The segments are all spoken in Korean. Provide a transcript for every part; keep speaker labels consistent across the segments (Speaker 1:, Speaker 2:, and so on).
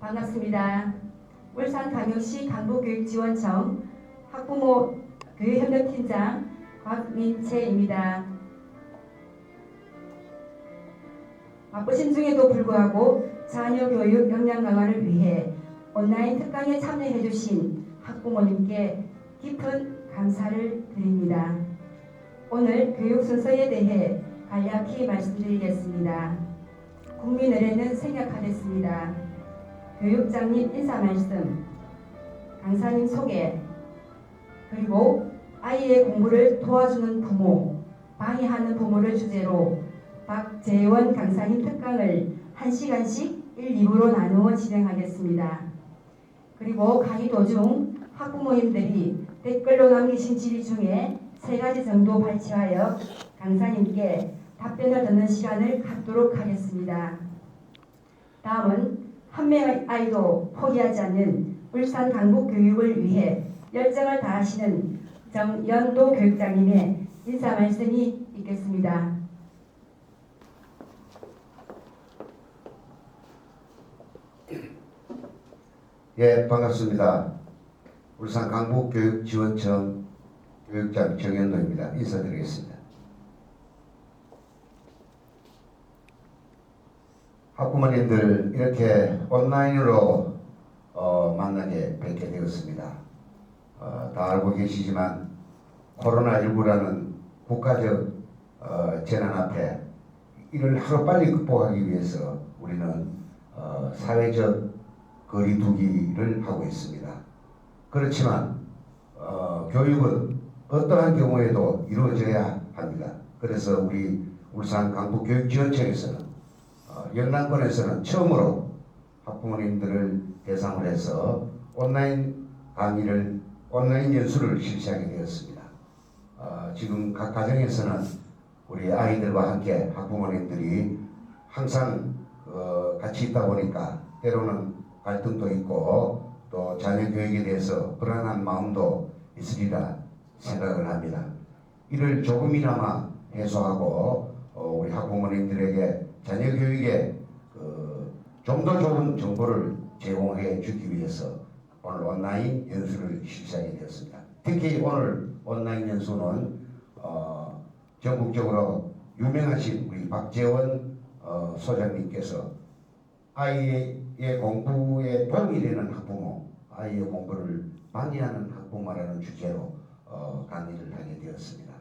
Speaker 1: 반갑습니다. 울산광역시 강북교육지원청 학부모 교육협력팀장 곽민채입니다. 바쁘신 중에도 불구하고 자녀 교육 역량 강화를 위해 온라인 특강에 참여해 주신 학부모님께 깊은 감사를 드립니다. 오늘 교육 순서에 대해 간략히 말씀드리겠습니다. 국민 의례는 생략하겠습니다. 교육장님 인사 말씀, 강사님 소개, 그리고 아이의 공부를 도와주는 부모, 방해하는 부모를 주제로 박재원 강사님 특강을 1시간씩 1, 2부로 나누어 진행하겠습니다. 그리고 강의 도중 학부모님들이 댓글로 남기신 질의 중에 3가지 정도 발췌하여 강사님께 답변을 듣는 시간을 갖도록 하겠습니다. 다음은 한 명의 아이도 포기하지 않는 울산 강북 교육을 위해 열정을 다하시는 정연도 교육장님의 인사 말씀이 있겠습니다.
Speaker 2: 예, 반갑습니다. 울산 강북교육지원청 교육장 정연도입니다. 인사드리겠습니다. 학부모님들 이렇게 온라인으로 만나게 뵙게 되었습니다. 다 알고 계시지만 코로나19라는 국가적 재난 앞에 이를 하루빨리 극복하기 위해서 우리는 사회적 거리두기를 하고 있습니다. 그렇지만 교육은 어떠한 경우에도 이루어져야 합니다. 그래서 우리 울산 강북교육지원청에서는 영남권에서는 처음으로 학부모님들을 대상으로 해서 온라인 강의를 온라인 연수를 실시하게 되었습니다. 지금 각 가정에서는 우리 아이들과 함께 학부모님들이 항상 같이 있다 보니까 때로는 갈등도 있고 또 자녀 교육에 대해서 불안한 마음도 있으리라 생각을 합니다. 이를 조금이나마 해소하고 우리 학부모님들에게 자녀 교육에 좀 더 좋은 정보를 제공해 주기 위해서 오늘 온라인 연수를 실시하게 되었습니다. 특히 오늘 온라인 연수는 전국적으로 유명하신 우리 박재원 소장님께서 아이의 공부에 도움이 되는 학부모, 아이의 공부를 방해하는 학부모라는 주제로 강의를 하게 되었습니다.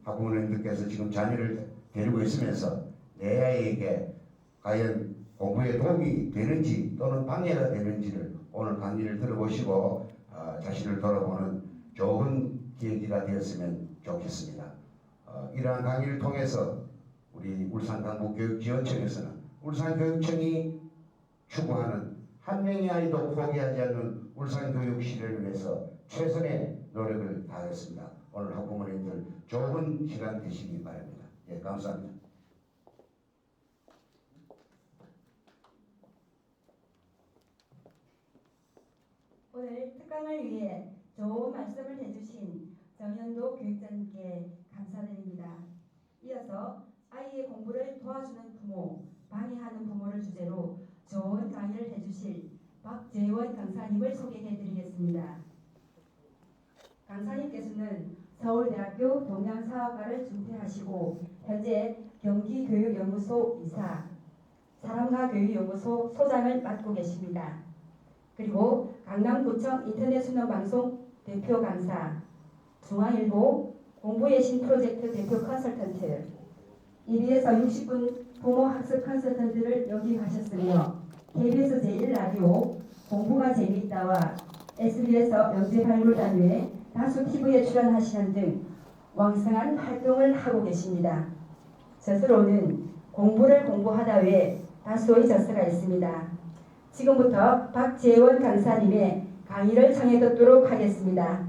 Speaker 2: 학부모님들께서 지금 자녀를 데리고 있으면서 내 아이에게 과연 공부에 도움이 되는지 또는 방해가 되는지를 오늘 강의를 들어보시고 자신을 돌아보는 좋은 기회가 되었으면 좋겠습니다. 이러한 강의를 통해서 우리 울산 강북교육지원청에서는 울산교육청이 추구하는 한 명의 아이도 포기하지 않는 울산교육 시대를 위해서 최선의 노력을 다하겠습니다. 오늘 학부모님들 좋은 시간 되시기 바랍니다. 예, 감사합니다.
Speaker 1: 오늘 특강을 위해 좋은 말씀을 해주신 정연도 교육장님께 감사드립니다. 이어서 아이의 공부를 도와주는 부모, 방해하는 부모를 주제로 좋은 강의를 해주실 박재원 강사님을 소개해드리겠습니다. 강사님께서는 서울대학교 동양사학과를 중퇴하시고 현재 경기교육연구소 이사, 사람과 교육연구소 소장을 맡고 계십니다. 그리고 강남구청 인터넷순환방송 대표 강사, 중앙일보 공부의 신 프로젝트 대표 컨설턴트, EBS 60분 부모 학습 컨설턴트를 역임하셨으며 KBS 제1라디오 공부가 재미있다와 SBS에서 영재발굴단위에 다수 TV에 출연하시는 등 왕성한 활동을 하고 계십니다. 저서로는 공부를 공부하다 외에 다수의 저서가 있습니다. 지금부터 박재원 강사님의 강의를 청해 듣도록 하겠습니다.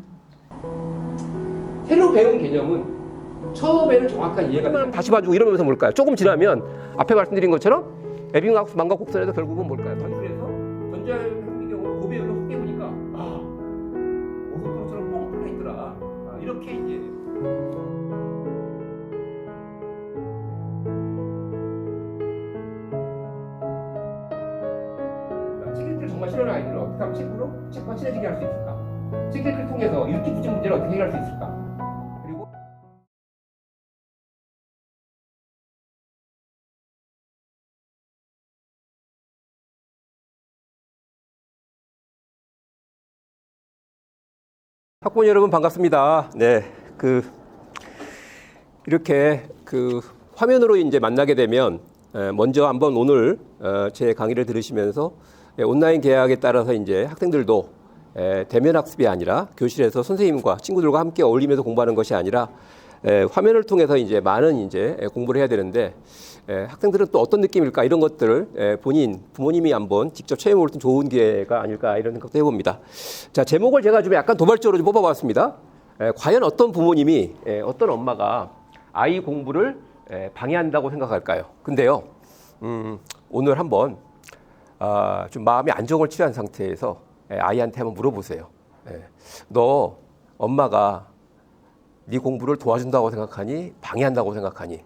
Speaker 3: 새로 배운 개념은 처음에는 정확한 이해가 되면 다시 봐주고 이러면서 뭘까요? 조금 지나면 앞에 말씀드린 것처럼 에빙하우스 망각 곡선에서 결국은 뭘까요? 그래서 전자현미경으로 고배율을 확대 보니까 고속도로처럼 뻥 뚫려 있더라. 이렇게 이제 정말 싫어하는 아이들을 어떻게 하면 책과 친해지게 할 수 있을까? 책을 통해서 읽기 부족 문제를 어떻게 해결할 수 있을까? 그리고 학부모 여러분 반갑습니다. 네, 이렇게 화면으로 이제 만나게 되면 먼저 한번 오늘 제 강의를 들으시면서 온라인 계약에 따라서 이제 학생들도 대면 학습이 아니라 교실에서 선생님과 친구들과 함께 어울리면서 공부하는 것이 아니라 화면을 통해서 이제 많은 이제 공부를 해야 되는데 학생들은 또 어떤 느낌일까 이런 것들을 부모님이 한번 직접 체험해 볼 때 좋은 기회가 아닐까 이런 생각도 해봅니다. 자, 제목을 제가 좀 약간 도발적으로 좀 뽑아봤습니다. 과연 어떤 부모님이 어떤 엄마가 아이 공부를 방해한다고 생각할까요? 근데요, 오늘 한번 좀 마음의 안정을 취한 상태에서 아이한테 한번 물어보세요. 너 엄마가 네 공부를 도와준다고 생각하니 방해한다고 생각하니?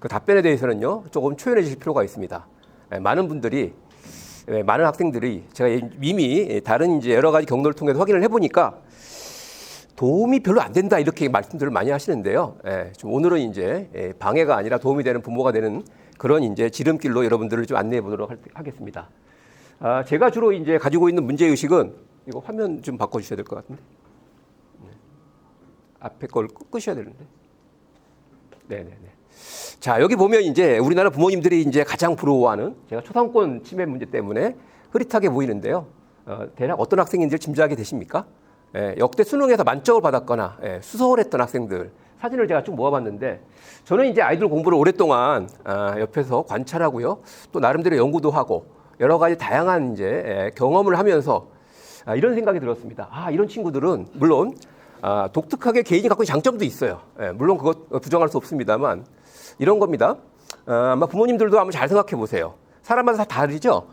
Speaker 3: 그 답변에 대해서는요 조금 초연해질 필요가 있습니다. 많은 분들이 많은 학생들이 제가 이미 다른 이제 여러 가지 경로를 통해서 확인을 해보니까 도움이 별로 안 된다 이렇게 말씀들을 많이 하시는데요. 좀 오늘은 이제 방해가 아니라 도움이 되는 부모가 되는 그런 이제 지름길로 여러분들을 좀 안내해 보도록 하겠습니다. 제가 주로 이제 가지고 있는 문제 의식은 이거 화면 좀 바꿔주셔야 될 것 같은데. 앞에 걸 끄셔야 되는데. 네네네. 자, 여기 보면 이제 우리나라 부모님들이 이제 가장 부러워하는 제가 초상권 침해 문제 때문에 흐릿하게 보이는데요. 대략 어떤 학생인지 짐작이 되십니까? 역대 수능에서 만점을 받았거나 수석을 했던 학생들 사진을 제가 쭉 모아봤는데 저는 이제 아이들 공부를 오랫동안 옆에서 관찰하고요. 또 나름대로 연구도 하고 여러 가지 다양한 이제 경험을 하면서 이런 생각이 들었습니다. 이런 친구들은 물론 독특하게 개인이 갖고 있는 장점도 있어요. 물론 그것 부정할 수 없습니다만 이런 겁니다. 아마 부모님들도 한번 잘 생각해 보세요. 사람마다 다 다르죠.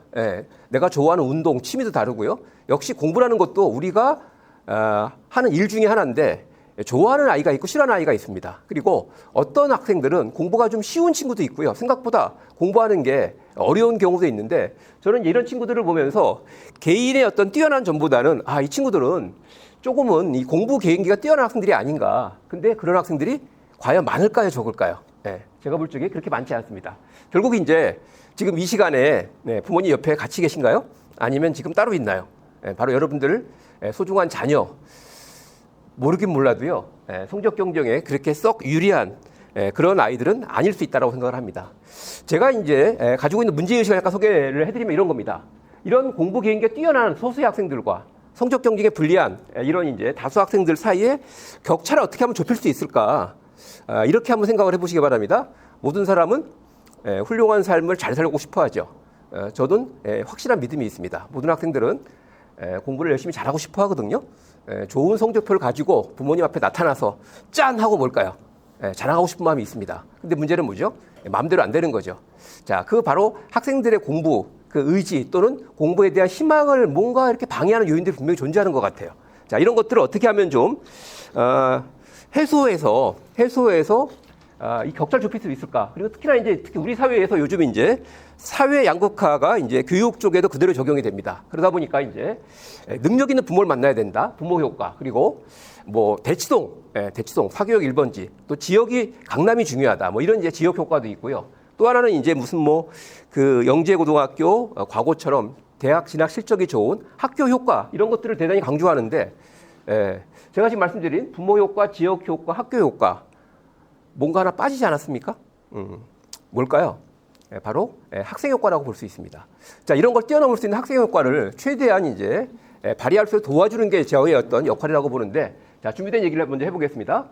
Speaker 3: 내가 좋아하는 운동, 취미도 다르고요. 역시 공부라는 것도 우리가 하는 일 중에 하나인데 좋아하는 아이가 있고 싫어하는 아이가 있습니다. 그리고 어떤 학생들은 공부가 좀 쉬운 친구도 있고요. 생각보다 공부하는 게 어려운 경우도 있는데 저는 이런 친구들을 보면서 개인의 어떤 뛰어난 점보다는 이 친구들은 조금은 이 공부 개인기가 뛰어난 학생들이 아닌가. 근데 그런 학생들이 과연 많을까요, 적을까요? 제가 볼 적에 그렇게 많지 않습니다. 결국 이제 지금 이 시간에 부모님 옆에 같이 계신가요? 아니면 지금 따로 있나요? 바로 여러분들 소중한 자녀 모르긴 몰라도요. 성적 경쟁에 그렇게 썩 유리한 그런 아이들은 아닐 수 있다고 생각을 합니다. 제가 이제 가지고 있는 문제의식을 약간 소개를 해드리면 이런 겁니다. 이런 공부 개인기가 뛰어난 소수의 학생들과 성적 경쟁에 불리한 이런 이제 다수 학생들 사이에 격차를 어떻게 하면 좁힐 수 있을까? 이렇게 한번 생각을 해보시기 바랍니다. 모든 사람은 훌륭한 삶을 잘 살고 싶어 하죠. 저는 확실한 믿음이 있습니다. 모든 학생들은 공부를 열심히 잘하고 싶어 하거든요. 좋은 성적표를 가지고 부모님 앞에 나타나서 짠! 하고 뭘까요? 자랑하고 싶은 마음이 있습니다. 근데 문제는 뭐죠? 마음대로 안 되는 거죠. 자, 그 바로 학생들의 공부, 그 의지 또는 공부에 대한 희망을 뭔가 이렇게 방해하는 요인들이 분명히 존재하는 것 같아요. 자, 이런 것들을 어떻게 하면 좀 해소해서 이 격차를 좁힐 수 있을까? 그리고 특히나 이제 특히 우리 사회에서 요즘 이제 사회 양극화가 이제 교육 쪽에도 그대로 적용이 됩니다. 그러다 보니까 이제 능력 있는 부모를 만나야 된다. 부모 효과. 그리고 뭐 대치동, 사교육 1번지, 또 지역이 강남이 중요하다. 뭐 이런 이제 지역 효과도 있고요. 또 하나는 이제 무슨 그 영재고등학교 과거처럼 대학 진학 실적이 좋은 학교 효과 이런 것들을 대단히 강조하는데 제가 지금 말씀드린 부모 효과, 지역 효과, 학교 효과 뭔가 하나 빠지지 않았습니까? 뭘까요? 바로 학생 효과라고 볼 수 있습니다. 자, 이런 걸 뛰어넘을 수 있는 학생 효과를 최대한 이제 발휘할 수 있도록 도와주는 게 저의 어떤 역할이라고 보는데 자, 준비된 얘기를 먼저 해보겠습니다.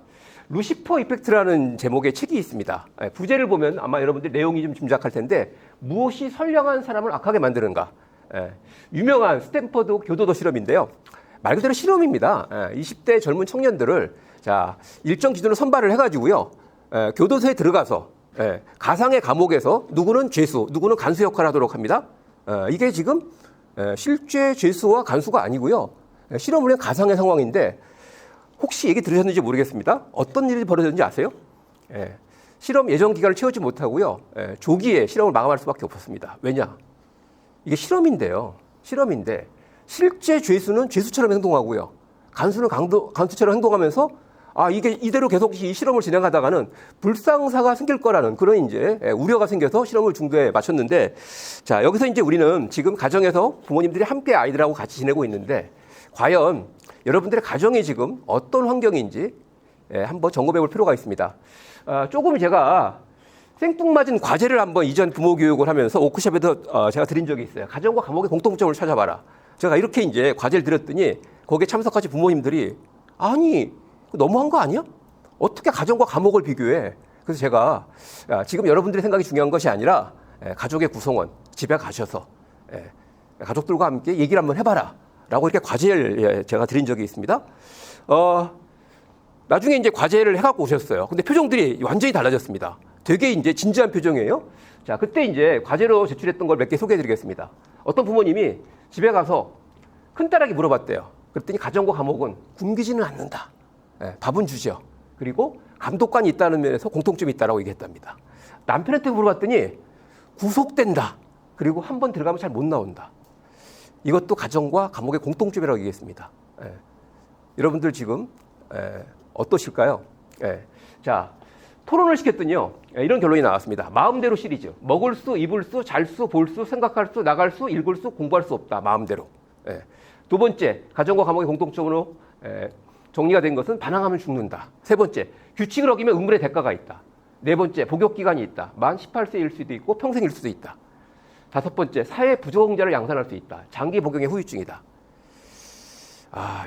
Speaker 3: 루시퍼 이펙트라는 제목의 책이 있습니다. 부제를 보면 아마 여러분들 내용이 좀 짐작할 텐데 무엇이 선량한 사람을 악하게 만드는가? 유명한 스탠퍼드 교도소 실험인데요. 말 그대로 실험입니다. 20대 젊은 청년들을 자 일정 기준으로 선발을 해가지고요. 교도소에 들어가서 가상의 감옥에서 누구는 죄수, 누구는 간수 역할을 하도록 합니다. 이게 지금 실제 죄수와 간수가 아니고요. 실험을 한 가상의 상황인데 혹시 얘기 들으셨는지 모르겠습니다. 어떤 일이 벌어졌는지 아세요? 실험 예정 기간을 채우지 못하고요. 조기에 실험을 마감할 수밖에 없었습니다. 왜냐? 이게 실험인데요. 실험인데 실제 죄수는 죄수처럼 행동하고요. 간수는 간수처럼 행동하면서 이게 이대로 계속 이 실험을 진행하다가는 불상사가 생길 거라는 그런 이제 우려가 생겨서 실험을 중도에 마쳤는데, 자, 여기서 이제 우리는 지금 가정에서 부모님들이 함께 아이들하고 같이 지내고 있는데 과연 여러분들의 가정이 지금 어떤 환경인지 한번 점검해 볼 필요가 있습니다. 조금 제가 생뚱맞은 과제를 한번 이전 부모 교육을 하면서 워크숍에도 제가 드린 적이 있어요. 가정과 감옥의 공통점을 찾아봐라. 제가 이렇게 이제 과제를 드렸더니 거기에 참석하신 부모님들이 아니 너무한 거 아니야? 어떻게 가정과 감옥을 비교해? 그래서 제가 지금 여러분들의 생각이 중요한 것이 아니라 가족의 구성원 집에 가셔서 가족들과 함께 얘기를 한번 해봐라 라고 이렇게 과제를 제가 드린 적이 있습니다. 나중에 이제 과제를 해갖고 오셨어요. 근데 표정들이 완전히 달라졌습니다. 되게 이제 진지한 표정이에요. 자, 그때 이제 과제로 제출했던 걸 몇 개 소개해 드리겠습니다. 어떤 부모님이 집에 가서 큰딸에게 물어봤대요. 그랬더니 가정과 감옥은 굶기지는 않는다. 밥은 주죠. 그리고 감독관이 있다는 면에서 공통점이 있다라고 얘기했답니다. 남편한테 물어봤더니 구속된다. 그리고 한 번 들어가면 잘 못 나온다. 이것도 가정과 감옥의 공통점이라고 얘기했습니다. 여러분들 지금 어떠실까요? 자, 토론을 시켰더니요. 이런 결론이 나왔습니다. 마음대로 시리즈. 먹을 수, 입을 수, 잘 수, 볼 수, 생각할 수, 나갈 수, 읽을 수, 공부할 수 없다. 마음대로. 두 번째, 가정과 감옥의 공통점으로 정리가 된 것은 반항하면 죽는다. 세 번째, 규칙을 어기면 음물의 대가가 있다. 네 번째, 복역기간이 있다. 만 18세일 수도 있고 평생일 수도 있다. 다섯 번째, 사회 부적응자를 양산할 수 있다. 장기 복용의 후유증이다.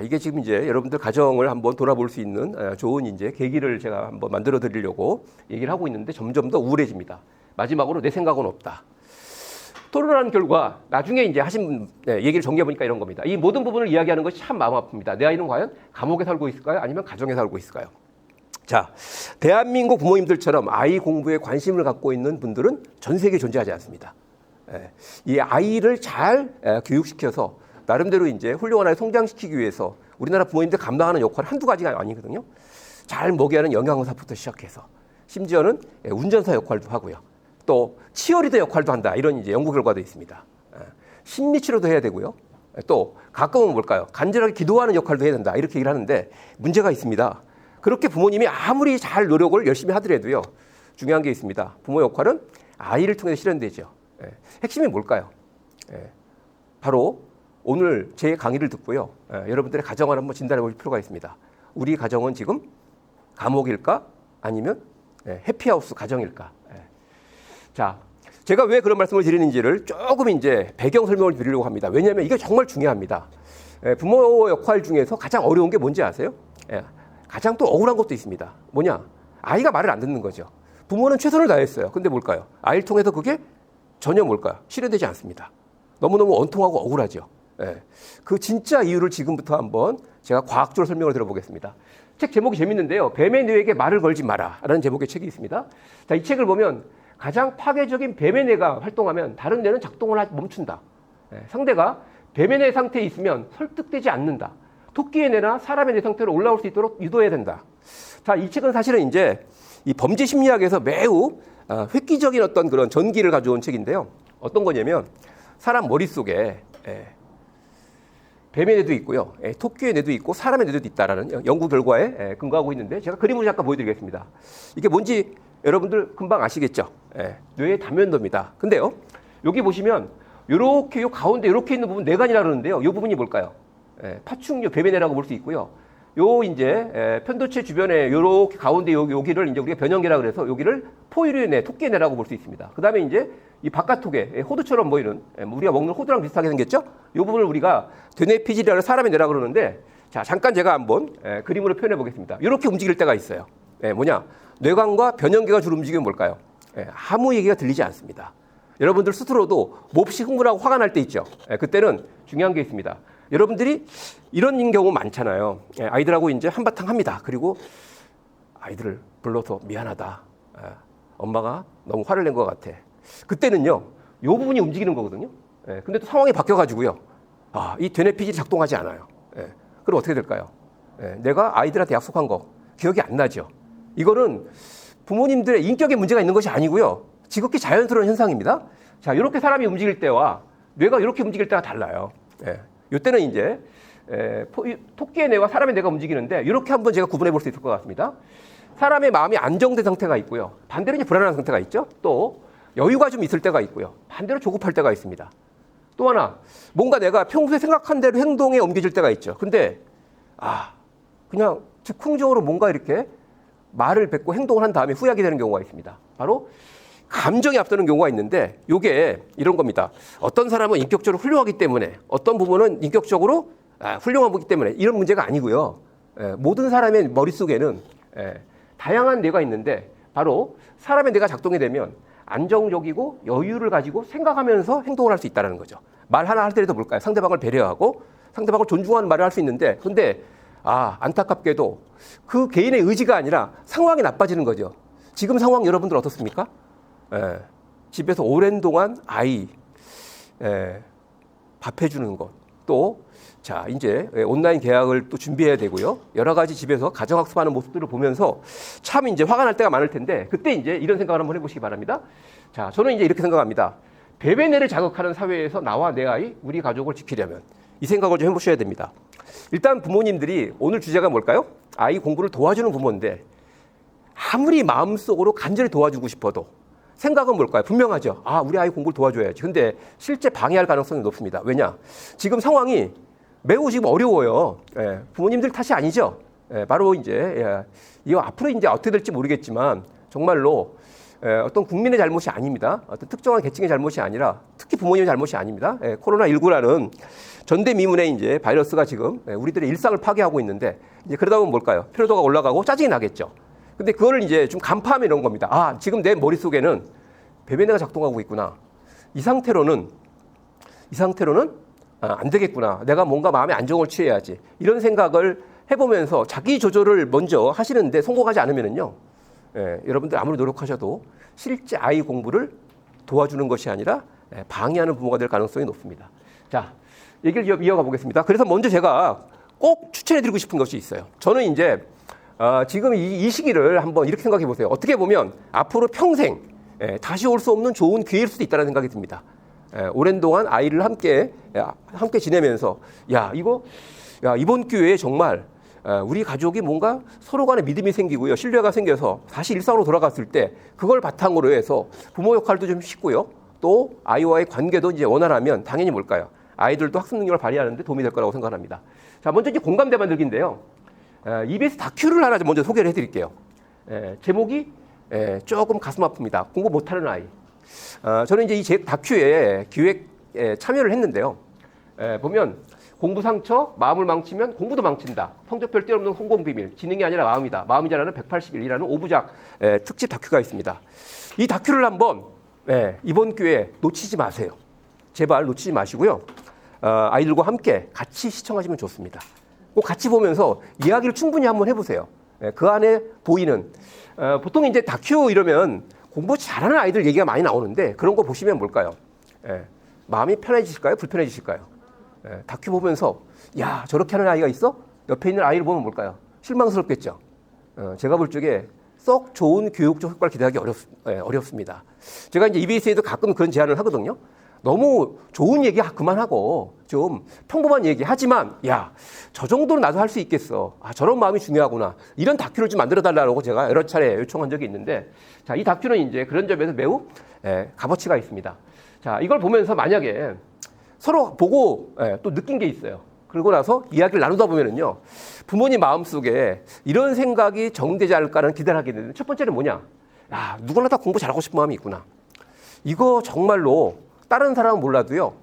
Speaker 3: 이게 지금 이제 여러분들 가정을 한번 돌아볼 수 있는 좋은 이제 계기를 제가 한번 만들어 드리려고 얘기를 하고 있는데 점점 더 우울해집니다. 마지막으로 내 생각은 없다. 토론한 결과 나중에 이제 하신 얘기를 정리해 보니까 이런 겁니다. 이 모든 부분을 이야기하는 것이 참 마음 아픕니다. 내 아이는 과연 감옥에 살고 있을까요? 아니면 가정에 살고 있을까요? 자, 대한민국 부모님들처럼 아이 공부에 관심을 갖고 있는 분들은 전 세계에 존재하지 않습니다. 이 아이를 잘 교육시켜서 나름대로 이제 훌륭한 아이를 성장시키기 위해서 우리나라 부모님들 감당하는 역할은 한두 가지가 아니거든요. 잘 먹게 하는 영양사부터 시작해서 심지어는 운전사 역할도 하고요. 또 치어리더 역할도 한다. 이런 이제 연구 결과도 있습니다. 심리치료도 해야 되고요. 또 가끔은 뭘까요? 간절하게 기도하는 역할도 해야 된다. 이렇게 얘기를 하는데 문제가 있습니다. 그렇게 부모님이 아무리 잘 노력을 열심히 하더라도요. 중요한 게 있습니다. 부모 역할은 아이를 통해서 실현되죠. 핵심이 뭘까요? 바로 오늘 제 강의를 듣고요. 여러분들의 가정을 한번 진단해 볼 필요가 있습니다. 우리 가정은 지금 감옥일까? 아니면 해피하우스 가정일까? 자, 제가 왜 그런 말씀을 드리는지를 조금 이제 배경 설명을 드리려고 합니다. 왜냐하면 이게 정말 중요합니다. 부모 역할 중에서 가장 어려운 게 뭔지 아세요? 가장 또 억울한 것도 있습니다. 뭐냐? 아이가 말을 안 듣는 거죠. 부모는 최선을 다했어요. 근데 뭘까요? 아이를 통해서 그게 전혀 뭘까요? 실현되지 않습니다. 너무너무 원통하고 억울하죠. 그 진짜 이유를 지금부터 한번 제가 과학적으로 설명을 들어보겠습니다. 책 제목이 재밌는데요. 뱀의 뇌에게 말을 걸지 마라 라는 제목의 책이 있습니다. 자, 이 책을 보면 가장 파괴적인 뱀의 뇌가 활동하면 다른 뇌는 작동을 멈춘다. 상대가 뱀의 뇌 상태에 있으면 설득되지 않는다. 토끼의 뇌나 사람의 뇌 상태로 올라올 수 있도록 유도해야 된다. 자, 이 책은 사실은 이제 이 범죄 심리학에서 매우 획기적인 어떤 그런 전기를 가져온 책인데요. 어떤 거냐면 사람 머릿속에 뱀의 뇌도 있고요. 토끼의 뇌도 있고 사람의 뇌도 있다라는 연구 결과에 근거하고 있는데 제가 그림을 잠깐 보여드리겠습니다. 이게 뭔지 여러분들 금방 아시겠죠? 뇌의 단면도입니다. 근데요, 여기 보시면 요렇게 요 가운데 요렇게 있는 부분 뇌간이라고 그러는데요. 요 부분이 뭘까요? 파충류 뱀의 뇌라고 볼 수 있고요. 요 이제 편도체 주변에 요렇게 가운데 여기를 이제 우리가 변형계라고 그래서 여기를 포유류의 뇌, 토끼의 뇌라고 볼 수 있습니다. 그 다음에 이제 이 바깥쪽에 호두처럼 보이는 우리가 먹는 호두랑 비슷하게 생겼죠? 이 부분을 우리가 되뇌피질이라는 사람의 뇌라고 그러는데, 자, 잠깐 제가 한번 그림으로 표현해 보겠습니다. 이렇게 움직일 때가 있어요. 뭐냐? 뇌관과 변형계가 주로 움직이면 뭘까요? 아무 얘기가 들리지 않습니다. 여러분들 스스로도 몹시 흥분하고 화가 날 때 있죠. 그때는 중요한 게 있습니다. 여러분들이 이런 경우 많잖아요. 아이들하고 이제 한바탕 합니다. 그리고 아이들을 불러서 미안하다. 엄마가 너무 화를 낸 것 같아. 그때는요, 이 부분이 움직이는 거거든요. 근데 또 상황이 바뀌어가지고요. 이 되뇌피질이 작동하지 않아요. 그럼 어떻게 될까요? 내가 아이들한테 약속한 거 기억이 안 나죠. 이거는 부모님들의 인격에 문제가 있는 것이 아니고요. 지극히 자연스러운 현상입니다. 자, 이렇게 사람이 움직일 때와 뇌가 이렇게 움직일 때가 달라요. 예. 이때는 이제 토끼의 뇌와 사람의 뇌가 움직이는데 이렇게 한번 제가 구분해 볼 수 있을 것 같습니다. 사람의 마음이 안정된 상태가 있고요. 반대로 이제 불안한 상태가 있죠. 또 여유가 좀 있을 때가 있고요. 반대로 조급할 때가 있습니다. 또 하나, 뭔가 내가 평소에 생각한 대로 행동에 옮겨질 때가 있죠. 근데 그냥 즉흥적으로 뭔가 이렇게 말을 뱉고 행동을 한 다음에 후회하게 되는 경우가 있습니다. 바로 감정이 앞서는 경우가 있는데 이게 이런 겁니다. 어떤 사람은 인격적으로 훌륭하기 때문에 어떤 부분은 인격적으로 훌륭한 거기 때문에 이런 문제가 아니고요. 모든 사람의 머릿속에는 다양한 뇌가 있는데 바로 사람의 뇌가 작동이 되면 안정적이고 여유를 가지고 생각하면서 행동을 할 수 있다는 거죠. 말 하나 할 때도 볼까요? 상대방을 배려하고 상대방을 존중하는 말을 할 수 있는데 근데 안타깝게도 그 개인의 의지가 아니라 상황이 나빠지는 거죠. 지금 상황 여러분들 어떻습니까? 집에서 오랜 동안 아이 밥 해주는 것, 또 자 이제 온라인 계약을 또 준비해야 되고요. 여러 가지 집에서 가정학습하는 모습들을 보면서 참 이제 화가 날 때가 많을 텐데 그때 이제 이런 생각을 한번 해보시기 바랍니다. 자, 저는 이제 이렇게 생각합니다. 배배뇌를 자극하는 사회에서 나와 내 아이, 우리 가족을 지키려면 이 생각을 좀 해보셔야 됩니다. 일단 부모님들이 오늘 주제가 뭘까요? 아이 공부를 도와주는 부모인데 아무리 마음속으로 간절히 도와주고 싶어도 생각은 뭘까요? 분명하죠. 우리 아이 공부를 도와줘야지. 근데 실제 방해할 가능성이 높습니다. 왜냐? 지금 상황이 매우 지금 어려워요. 부모님들 탓이 아니죠. 바로 이제 이거 앞으로 이제 어떻게 될지 모르겠지만 정말로 어떤 국민의 잘못이 아닙니다. 어떤 특정한 계층의 잘못이 아니라 특히 부모님의 잘못이 아닙니다. 코로나19라는 전대미문의 이제 바이러스가 지금 우리들의 일상을 파괴하고 있는데 이제 그러다 보면 뭘까요? 피로도가 올라가고 짜증이 나겠죠. 근데 그거를 이제 좀 간파하면 이런 겁니다. 지금 내 머릿속에는 배배뇌가 작동하고 있구나. 이 상태로는 안 되겠구나. 내가 뭔가 마음의 안정을 취해야지. 이런 생각을 해보면서 자기 조절을 먼저 하시는데 성공하지 않으면은요. 여러분들 아무리 노력하셔도 실제 아이 공부를 도와주는 것이 아니라 방해하는 부모가 될 가능성이 높습니다. 자, 얘기를 이어가 보겠습니다. 그래서 먼저 제가 꼭 추천해드리고 싶은 것이 있어요. 저는 이제 지금 이 시기를 한번 이렇게 생각해 보세요. 어떻게 보면 앞으로 평생 다시 올 수 없는 좋은 기회일 수도 있다는 생각이 듭니다. 오랜 동안 아이를 함께 지내면서 이번 기회에 정말 우리 가족이 뭔가 서로 간에 믿음이 생기고요. 신뢰가 생겨서 다시 일상으로 돌아갔을 때 그걸 바탕으로 해서 부모 역할도 좀 쉽고요. 또 아이와의 관계도 이제 원활하면 당연히 뭘까요? 아이들도 학습 능력을 발휘하는데 도움이 될 거라고 생각합니다. 자, 먼저 이제 공감대 만들기인데요. EBS 다큐를 하나 먼저 소개를 해드릴게요. 제목이 조금 가슴 아픕니다. 공부 못하는 아이. 저는 이제 이 다큐에 기획에 참여를 했는데요. 보면 공부 상처, 마음을 망치면 공부도 망친다. 성적별 뛰어넘는 성공 비밀, 지능이 아니라 마음이다. 마음이 잘하는 181이라는 5부작 특집 다큐가 있습니다. 이 다큐를 한번 이번 기회에 놓치지 마세요. 제발 놓치지 마시고요. 아이들과 함께 같이 시청하시면 좋습니다. 꼭 같이 보면서 이야기를 충분히 한번 해보세요. 그 안에 보이는 보통 이제 다큐 이러면 공부 잘하는 아이들 얘기가 많이 나오는데 그런 거 보시면 뭘까요? 마음이 편해지실까요? 불편해지실까요? 다큐 보면서 야, 저렇게 하는 아이가 있어? 옆에 있는 아이를 보면 뭘까요? 실망스럽겠죠. 제가 볼 적에 썩 좋은 교육적 효과를 기대하기 어렵습니다. 제가 이제 EBS에도 가끔 그런 제안을 하거든요. 너무 좋은 얘기 그만하고 좀 평범한 얘기 하지만 저 정도는 나도 할 수 있겠어. 저런 마음이 중요하구나. 이런 다큐를 좀 만들어 달라고 제가 여러 차례 요청한 적이 있는데 자, 이 다큐는 이제 그런 점에서 매우 값어치가 있습니다. 자, 이걸 보면서 만약에 서로 보고 또 느낀 게 있어요. 그러고 나서 이야기를 나누다 보면은요. 부모님 마음속에 이런 생각이 정되지 않을까라는 기대를 하게 되는데 첫 번째는 뭐냐? 누구나 다 공부 잘하고 싶은 마음이 있구나. 이거 정말로 다른 사람은 몰라도요.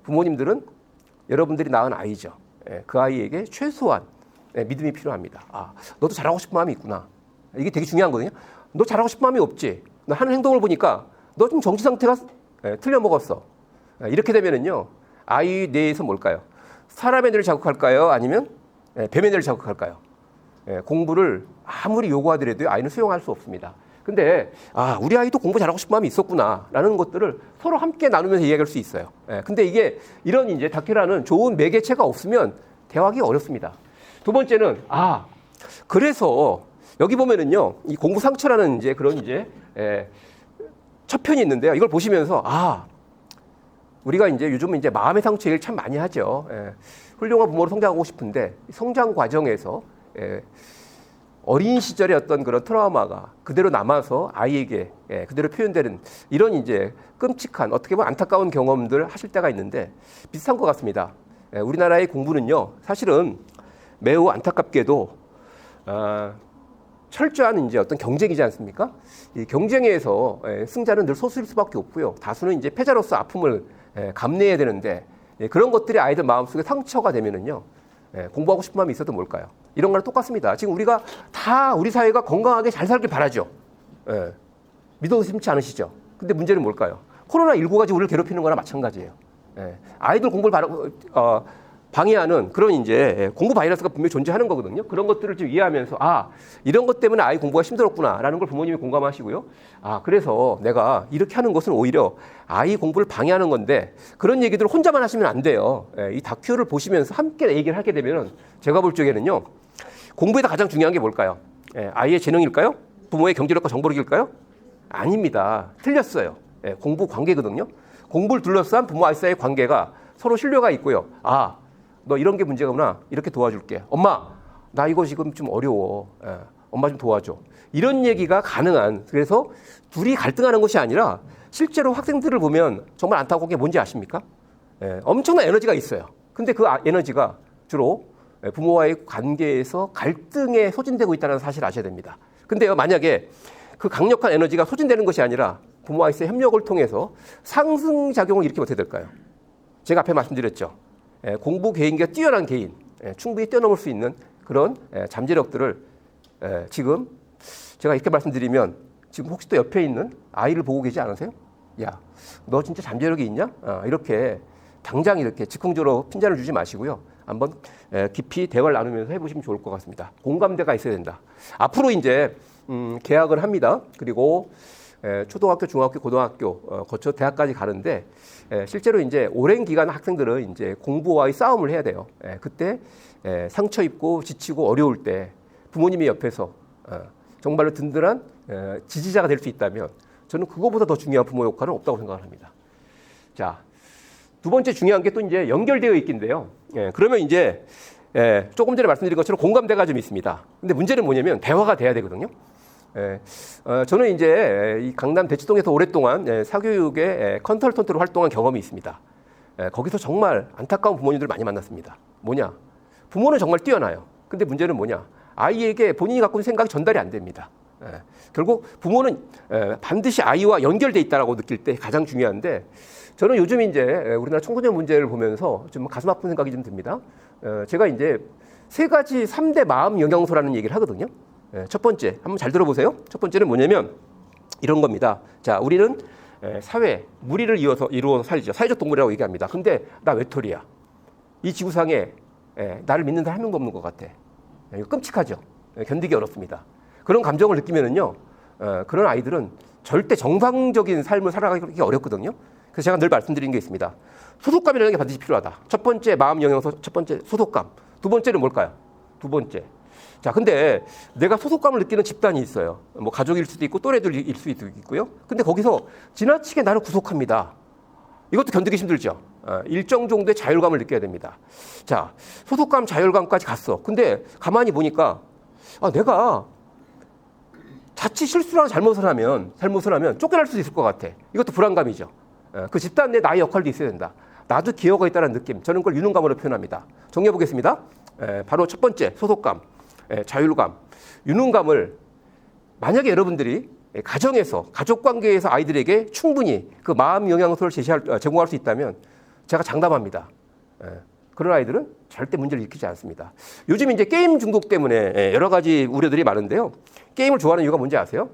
Speaker 3: 부모님들은 여러분들이 낳은 아이죠. 그 아이에게 최소한 믿음이 필요합니다. 너도 잘하고 싶은 마음이 있구나. 이게 되게 중요한 거거든요. 너 잘하고 싶은 마음이 없지. 너 하는 행동을 보니까 너 좀 정치 상태가 틀려 먹었어. 이렇게 되면은요. 아이 뇌에서 뭘까요? 사람의 뇌를 자극할까요? 아니면 뱀의 뇌를 자극할까요? 공부를 아무리 요구하더라도 아이는 수용할 수 없습니다. 근데 우리 아이도 공부 잘하고 싶은 마음이 있었구나라는 것들을 서로 함께 나누면서 이야기할 수 있어요. 근데 이게 이런 이제 다큐라는 좋은 매개체가 없으면 대화하기 어렵습니다. 두 번째는 그래서 여기 보면은요 이 공부 상처라는 이제 그런 이제 첫 편이 있는데요. 이걸 보시면서 우리가 이제 요즘은 이제 마음의 상처 얘기를 참 많이 하죠. 훌륭한 부모로 성장하고 싶은데 성장 과정에서 어린 시절의 어떤 그런 트라우마가 그대로 남아서 아이에게 그대로 표현되는 이런 이제 끔찍한 어떻게 보면 안타까운 경험들 하실 때가 있는데 비슷한 것 같습니다. 우리나라의 공부는요 사실은 매우 안타깝게도 철저한 이제 어떤 경쟁이지 않습니까? 이 경쟁에서 승자는 늘 소수일 수밖에 없고요. 다수는 이제 패자로서 아픔을 감내해야 되는데 그런 것들이 아이들 마음속에 상처가 되면은요 공부하고 싶은 마음이 있어도 뭘까요? 이런 거랑 똑같습니다. 지금 우리가 다 우리 사회가 건강하게 잘 살길 바라죠. 믿어 의심치 않으시죠? 근데 문제는 뭘까요? 코로나19가 지금 우리를 괴롭히는 거나 마찬가지예요. 아이들 공부를 방해하는 그런 이제 공부 바이러스가 분명히 존재하는 거거든요. 그런 것들을 좀 이해하면서 이런 것 때문에 아이 공부가 힘들었구나라는 걸 부모님이 공감하시고요. 그래서 내가 이렇게 하는 것은 오히려 아이 공부를 방해하는 건데 그런 얘기들을 혼자만 하시면 안 돼요. 이 다큐를 보시면서 함께 얘기를 하게 되면 제가 볼 적에는요. 공부에다 가장 중요한 게 뭘까요? 아이의 재능일까요? 부모의 경제력과 정보력일까요? 아닙니다. 틀렸어요. 공부 관계거든요. 공부를 둘러싼 부모 아이 사이의 관계가 서로 신뢰가 있고요. 너 이런 게 문제구나. 이렇게 도와줄게. 엄마, 나 이거 지금 좀 어려워. 엄마 좀 도와줘. 이런 얘기가 가능한. 그래서 둘이 갈등하는 것이 아니라 실제로 학생들을 보면 정말 안타까운 게 뭔지 아십니까? 엄청난 에너지가 있어요. 근데 그 에너지가 주로 부모와의 관계에서 갈등에 소진되고 있다는 사실을 아셔야 됩니다. 근데요, 만약에 그 강력한 에너지가 소진되는 것이 아니라 부모와의 협력을 통해서 상승작용을 일으키면 어떻게 될까요? 제가 앞에 말씀드렸죠. 공부 개인기가 뛰어난 개인, 충분히 뛰어넘을 수 있는 그런 잠재력들을 지금 제가 이렇게 말씀드리면 지금 혹시 또 옆에 있는 아이를 보고 계시지 않으세요? 야, 너 진짜 잠재력이 있냐? 이렇게 당장 이렇게 즉흥적으로 핀잔을 주지 마시고요. 한번 깊이 대화를 나누면서 해보시면 좋을 것 같습니다. 공감대가 있어야 된다. 앞으로 이제 개학을 합니다. 그리고 초등학교, 중학교, 고등학교 거쳐 대학까지 가는데 실제로 이제 오랜 기간 학생들은 이제 공부와의 싸움을 해야 돼요. 그때 상처 입고 지치고 어려울 때 부모님이 옆에서 정말로 든든한 지지자가 될 수 있다면 저는 그거보다 더 중요한 부모 역할은 없다고 생각을 합니다. 자, 두 번째 중요한 게 또 이제 연결되어 있긴데요. 그러면 이제 조금 전에 말씀드린 것처럼 공감대가 좀 있습니다. 근데 문제는 뭐냐면 대화가 돼야 되거든요. 저는 이제 이 강남 대치동에서 오랫동안 사교육의 컨설턴트로 활동한 경험이 있습니다. 거기서 정말 안타까운 부모님들 많이 만났습니다. 뭐냐? 부모는 정말 뛰어나요. 근데 문제는 뭐냐? 아이에게 본인이 갖고 있는 생각이 전달이 안 됩니다. 결국 부모는 반드시 아이와 연결돼 있다라고 느낄 때 가장 중요한데 저는 요즘 이제 우리나라 청소년 문제를 보면서 좀 가슴 아픈 생각이 좀 듭니다. 제가 이제 3가지 3대 마음 영양소라는 얘기를 하거든요. 첫 번째, 한번 잘 들어보세요. 첫 번째는 뭐냐면 이런 겁니다. 자, 우리는 사회, 무리를 이루어서 살죠. 사회적 동물이라고 얘기합니다. 근데 나 외톨이야. 이 지구상에 나를 믿는 사람 한 명도 없는 것 같아. 이거 끔찍하죠. 견디기 어렵습니다. 그런 감정을 느끼면은요, 그런 아이들은 절대 정상적인 삶을 살아가기 어렵거든요. 그래서 제가 늘 말씀드린 게 있습니다. 소속감이라는 게 반드시 필요하다. 첫 번째 마음 영향소, 첫 번째 소속감. 두 번째는 뭘까요? 두 번째. 자, 근데 내가 소속감을 느끼는 집단이 있어요. 뭐 가족일 수도 있고 또래들일 수도 있고요. 근데 거기서 지나치게 나를 구속합니다. 이것도 견디기 힘들죠. 일정 정도의 자율감을 느껴야 됩니다. 자, 소속감, 자율감까지 갔어. 근데 가만히 보니까 내가 자칫 실수나 잘못을 하면 쫓겨날 수도 있을 것 같아. 이것도 불안감이죠. 그 집단 내 나의 역할도 있어야 된다. 나도 기여가 있다는 느낌. 저는 그걸 유능감으로 표현합니다. 정리해 보겠습니다. 바로 첫 번째, 소속감, 자율감, 유능감을 만약에 여러분들이 가정에서, 가족관계에서 아이들에게 충분히 그 마음 영향소를 제공할 수 있다면 제가 장담합니다. 그런 아이들은 절대 문제를 일으키지 않습니다. 요즘 이제 게임 중독 때문에 여러 가지 우려들이 많은데요. 게임을 좋아하는 이유가 뭔지 아세요?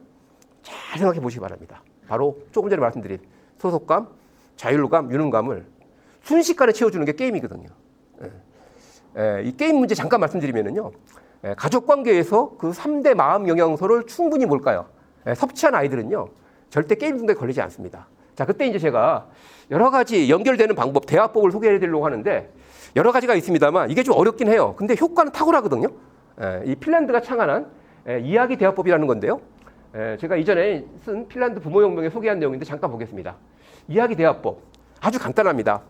Speaker 3: 잘 생각해 보시기 바랍니다. 바로 조금 전에 말씀드린 소속감, 자율감, 유능감을 순식간에 채워주는 게 게임이거든요. 이 게임 문제 잠깐 말씀드리면요. 가족 관계에서 그 3대 마음 영향소를 충분히 뭘까요? 섭취한 아이들은요. 절대 게임 중독에 걸리지 않습니다. 자, 그때 이제 제가 여러 가지 연결되는 방법, 대화법을 소개해 드리려고 하는데 여러 가지가 있습니다만 이게 좀 어렵긴 해요. 근데 효과는 탁월하거든요. 이 핀란드가 창안한 이야기 대화법이라는 건데요. 제가 이전에 쓴 핀란드 부모혁명에 소개한 내용인데 잠깐 보겠습니다. 이야기 대화법. 아주 간단합니다.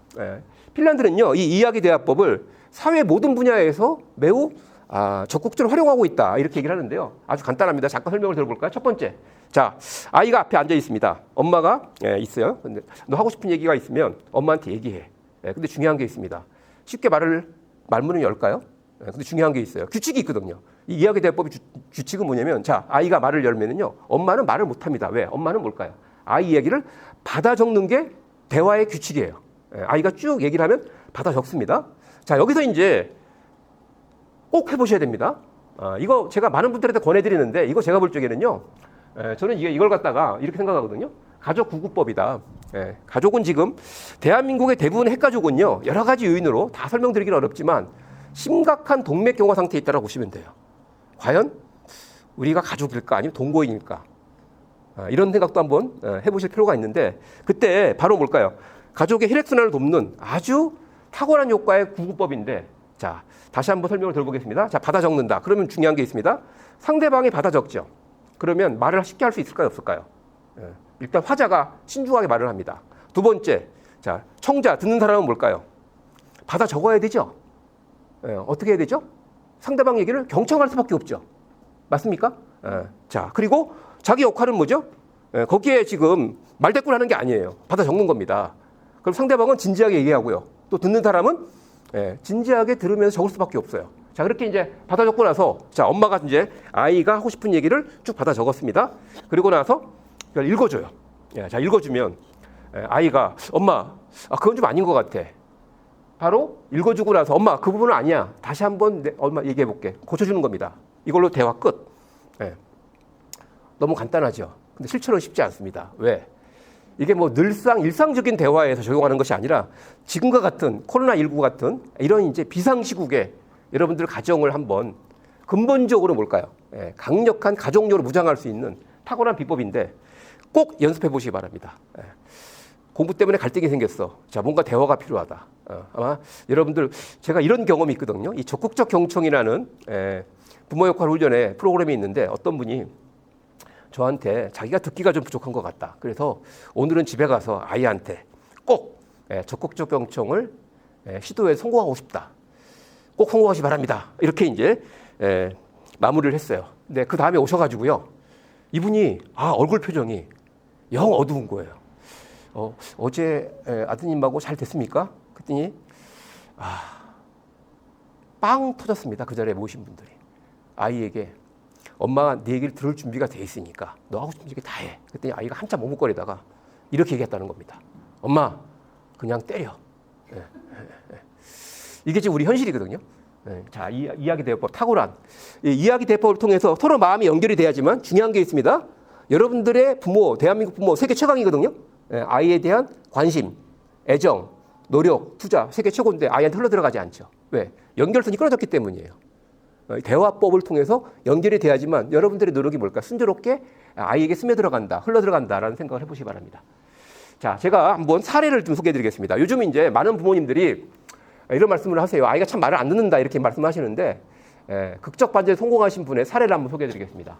Speaker 3: 핀란드는요, 이 이야기 대화법을 사회 모든 분야에서 매우 적극적으로 활용하고 있다. 이렇게 얘기를 하는데요. 아주 간단합니다. 잠깐 설명을 들어볼까요? 첫 번째. 자, 아이가 앞에 앉아 있습니다. 엄마가 있어요. 근데 너 하고 싶은 얘기가 있으면 엄마한테 얘기해. 근데 중요한 게 있습니다. 쉽게 말문을 열까요? 근데 중요한 게 있어요. 규칙이 있거든요. 이 이야기 대화법의 규칙은 뭐냐면, 자, 아이가 말을 열면은요, 엄마는 말을 못 합니다. 왜? 엄마는 뭘까요? 아이 얘기를 받아 적는 게 대화의 규칙이에요. 아이가 쭉 얘기를 하면 받아 적습니다. 자, 여기서 이제 꼭 해보셔야 됩니다. 이거 제가 많은 분들한테 권해드리는데, 이거 제가 볼 적에는요, 저는 이걸 갖다가 이렇게 생각하거든요. 가족 구구법이다. 가족은 지금 대한민국의 대부분의 핵가족은요, 여러 가지 요인으로 다 설명드리기는 어렵지만 심각한 동맥 경화 상태에 있다고 보시면 돼요. 과연 우리가 가족일까 아니면 동거인일까? 이런 생각도 한번 해보실 필요가 있는데, 그때 바로 뭘까요? 가족의 혈액순환을 돕는 아주 탁월한 효과의 구구법인데, 자, 다시 한번 설명을 들어보겠습니다. 자, 받아 적는다. 그러면 중요한 게 있습니다. 상대방이 받아 적죠. 그러면 말을 쉽게 할 수 있을까요? 없을까요? 일단 화자가 신중하게 말을 합니다. 두 번째, 자, 청자, 듣는 사람은 뭘까요? 받아 적어야 되죠. 어떻게 해야 되죠? 상대방 얘기를 경청할 수밖에 없죠. 맞습니까? 자, 그리고 자기 역할은 뭐죠? 거기에 지금 말대꾸를 하는 게 아니에요. 받아 적는 겁니다. 그럼 상대방은 진지하게 얘기하고요. 또 듣는 사람은 진지하게 들으면서 적을 수밖에 없어요. 자, 그렇게 이제 받아 적고 나서, 자, 엄마가 이제 아이가 하고 싶은 얘기를 쭉 받아 적었습니다. 그리고 나서 그걸 읽어줘요. 자, 읽어주면 아이가, 엄마, 그건 좀 아닌 것 같아. 바로 읽어주고 나서, 엄마, 그 부분은 아니야. 다시 한번 엄마 얘기해볼게. 고쳐주는 겁니다. 이걸로 대화 끝. 너무 간단하죠. 근데 실천은 쉽지 않습니다. 왜? 이게 뭐 늘상 일상적인 대화에서 적용하는 것이 아니라 지금과 같은 코로나19 같은 이런 이제 비상시국에 여러분들 가정을 한번 근본적으로 뭘까요? 강력한 가족력으로 무장할 수 있는 탁월한 비법인데 꼭 연습해 보시기 바랍니다. 공부 때문에 갈등이 생겼어. 자, 뭔가 대화가 필요하다. 아마 여러분들 제가 이런 경험이 있거든요. 이 적극적 경청이라는 부모 역할 훈련의 프로그램이 있는데 어떤 분이 저한테 자기가 듣기가 좀 부족한 것 같다. 그래서 오늘은 집에 가서 아이한테 꼭 적극적 경청을 시도에 성공하고 싶다. 꼭 성공하시기 바랍니다. 이렇게 이제 마무리를 했어요. 근데 그 다음에 오셔가지고요. 이분이 얼굴 표정이 영 어두운 거예요. 어제 아드님하고 잘 됐습니까? 그랬더니 빵 터졌습니다. 그 자리에 모신 분들이. 아이에게 엄마가 네 얘기를 들을 준비가 돼 있으니까 너 하고 싶은 얘기 다 해. 그랬더니 아이가 한참 머뭇거리다가 이렇게 얘기했다는 겁니다. 엄마, 그냥 때려. 이게 지금 우리 현실이거든요. 자, 이야기 대화법 탁월한 이야기 대화법을 통해서 서로 마음이 연결이 돼야지만 중요한 게 있습니다. 여러분들의 부모, 대한민국 부모 세계 최강이거든요. 아이에 대한 관심, 애정, 노력, 투자 세계 최고인데 아이한테 흘러들어가지 않죠. 왜? 연결선이 끊어졌기 때문이에요. 대화법을 통해서 연결이 돼야지만 여러분들의 노력이 뭘까? 순조롭게 아이에게 스며들어간다, 흘러들어간다라는 생각을 해보시기 바랍니다. 자, 제가 한번 사례를 좀 소개해드리겠습니다. 요즘 이제 많은 부모님들이 이런 말씀을 하세요. 아이가 참 말을 안 듣는다 이렇게 말씀하시는데 극적 반전에 성공하신 분의 사례를 한번 소개해드리겠습니다.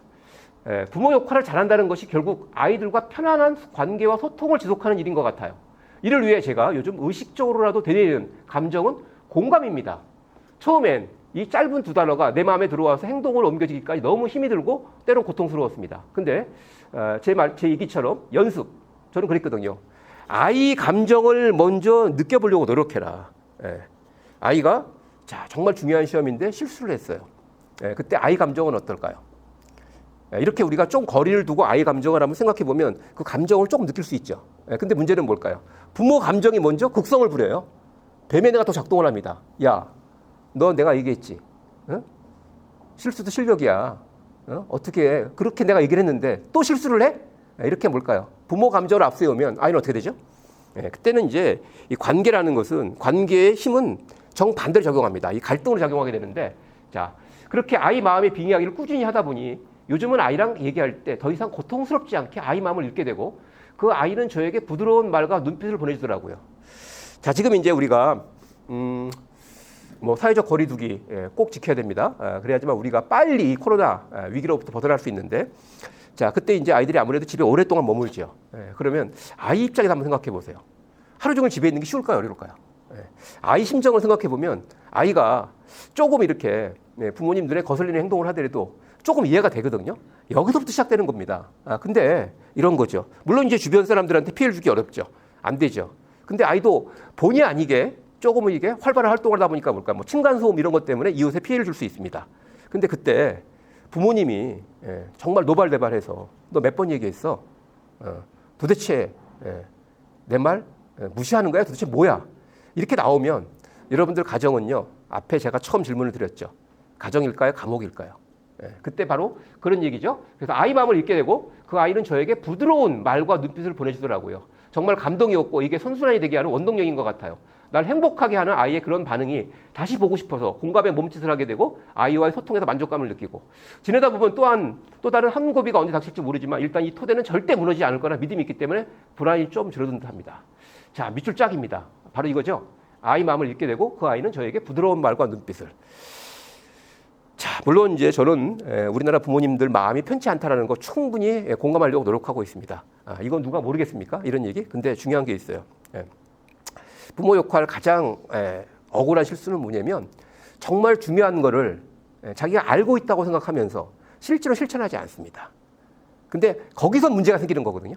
Speaker 3: 부모 역할을 잘한다는 것이 결국 아이들과 편안한 관계와 소통을 지속하는 일인 것 같아요. 이를 위해 제가 요즘 의식적으로라도 되뇌이는 감정은 공감입니다. 처음엔 이 짧은 두 단어가 내 마음에 들어와서 행동을 옮겨지기까지 너무 힘이 들고 때론 고통스러웠습니다. 근데 제 얘기처럼 연습, 저는 그랬거든요. 아이 감정을 먼저 느껴보려고 노력해라. 아이가 자 정말 중요한 시험인데 실수를 했어요. 그때 아이 감정은 어떨까요? 이렇게 우리가 좀 거리를 두고 아이 감정을 한번 생각해 보면 그 감정을 조금 느낄 수 있죠. 근데 문제는 뭘까요? 부모 감정이 먼저 극성을 부려요. 배면에가 더 작동을 합니다. 야, 너 내가 얘기했지. 응? 실수도 실력이야. 어떻게 그렇게 내가 얘기를 했는데 또 실수를 해? 이렇게 뭘까요? 부모 감정을 앞세우면 아이는 어떻게 되죠? 그때는 이제 이 관계라는 것은 관계의 힘은 정반대로 작용합니다. 이 갈등으로 작용하게 되는데 자 그렇게 아이 마음의 빙의하기를 꾸준히 하다 보니 요즘은 아이랑 얘기할 때 더 이상 고통스럽지 않게 아이 마음을 읽게 되고 그 아이는 저에게 부드러운 말과 눈빛을 보내주더라고요. 자 지금 이제 우리가 뭐 사회적 거리두기 꼭 지켜야 됩니다. 그래야지만 우리가 빨리 코로나 위기로부터 벗어날 수 있는데 자 그때 이제 아이들이 아무래도 집에 오랫동안 머물죠. 그러면 아이 입장에서 한번 생각해 보세요. 하루 종일 집에 있는 게 쉬울까요? 어려울까요? 아이 심정을 생각해 보면 아이가 조금 이렇게 부모님 눈에 거슬리는 행동을 하더라도 조금 이해가 되거든요. 여기서부터 시작되는 겁니다. 근데 이런 거죠. 물론 이제 주변 사람들한테 피해를 주기 어렵죠. 안 되죠. 근데 아이도 본의 아니게 조금은 이게 활발한 활동을 하다 보니까 뭘까? 뭐 층간소음 이런 것 때문에 이웃에 피해를 줄 수 있습니다. 근데 그때 부모님이 정말 노발대발해서 너 몇 번 얘기했어? 도대체 내 말 무시하는 거야? 도대체 뭐야? 이렇게 나오면 여러분들 가정은요. 앞에 제가 처음 질문을 드렸죠. 가정일까요? 감옥일까요? 그때 바로 그런 얘기죠. 그래서 아이 마음을 읽게 되고 그 아이는 저에게 부드러운 말과 눈빛을 보내주더라고요. 정말 감동이었고 이게 선순환이 되게 하는 원동력인 것 같아요. 날 행복하게 하는 아이의 그런 반응이 다시 보고 싶어서 공감에 몸짓을 하게 되고 아이와의 소통에서 만족감을 느끼고 지내다 보면 또 다른 한 고비가 언제 닥칠지 모르지만 일단 이 토대는 절대 무너지지 않을 거라 믿음이 있기 때문에 불안이 좀 줄어든다 합니다. 자, 밑줄 짝입니다. 바로 이거죠. 아이 마음을 읽게 되고 그 아이는 저에게 부드러운 말과 눈빛을. 자, 물론 이제 저는 우리나라 부모님들 마음이 편치 않다라는 거 충분히 공감하려고 노력하고 있습니다. 이건 누가 모르겠습니까? 이런 얘기. 근데 중요한 게 있어요. 부모 역할 가장 억울한 실수는 뭐냐면 정말 중요한 거를 자기가 알고 있다고 생각하면서 실제로 실천하지 않습니다. 근데 거기서 문제가 생기는 거거든요.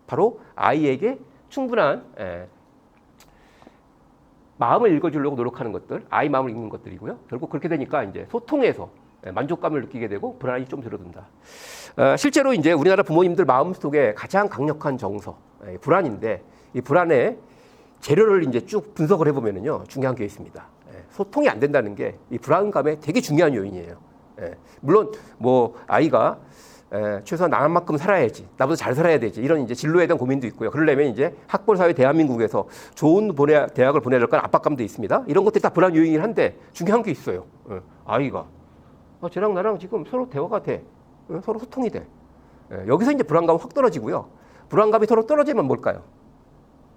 Speaker 3: 바로 아이에게 충분한 마음을 읽어주려고 노력하는 것들, 아이 마음을 읽는 것들이고요. 결국 그렇게 되니까 이제 소통에서 만족감을 느끼게 되고 불안이 좀 줄어든다. 실제로 이제 우리나라 부모님들 마음속에 가장 강력한 정서, 불안인데 이 불안의 재료를 이제 쭉 분석을 해보면요 중요한 게 있습니다. 소통이 안 된다는 게 이 불안감의 되게 중요한 요인이에요. 물론 뭐 아이가 최소한 나만큼 살아야지, 나보다 잘 살아야 되지 이런 이제 진로에 대한 고민도 있고요. 그러려면 이제 학벌 사회 대한민국에서 좋은 대학을 보내야 될 건 압박감도 있습니다. 이런 것들이 다 불안 요인이긴 한데 중요한 게 있어요. 아이가 쟤랑 나랑 지금 서로 대화가 돼, 서로 소통이 돼. 여기서 이제 불안감은 확 떨어지고요. 불안감이 서로 떨어지면 뭘까요?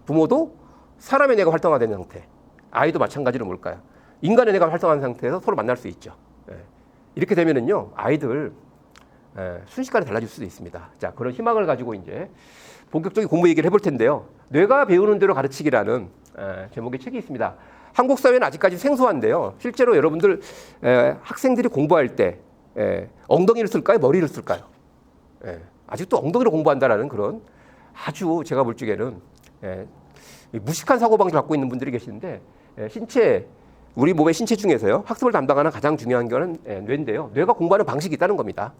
Speaker 3: 부모도 사람의 내가 활성화된 상태, 아이도 마찬가지로 뭘까요? 인간의 내가 활성화된 상태에서 서로 만날 수 있죠. 이렇게 되면은요 아이들 순식간에 달라질 수도 있습니다. 자, 그런 희망을 가지고 이제 본격적인 공부 얘기를 해볼 텐데요. 뇌가 배우는 대로 가르치기라는 제목의 책이 있습니다. 한국 사회는 아직까지 생소한데요. 실제로 여러분들 학생들이 공부할 때 엉덩이를 쓸까요? 머리를 쓸까요? 아직도 엉덩이로 공부한다라는 그런 아주 제가 볼 적에는 무식한 사고방식을 갖고 있는 분들이 계시는데 우리 몸의 신체 중에서요 학습을 담당하는 가장 중요한 거는 뇌인데요. 뇌가 공부하는 방식이 있다는 겁니다.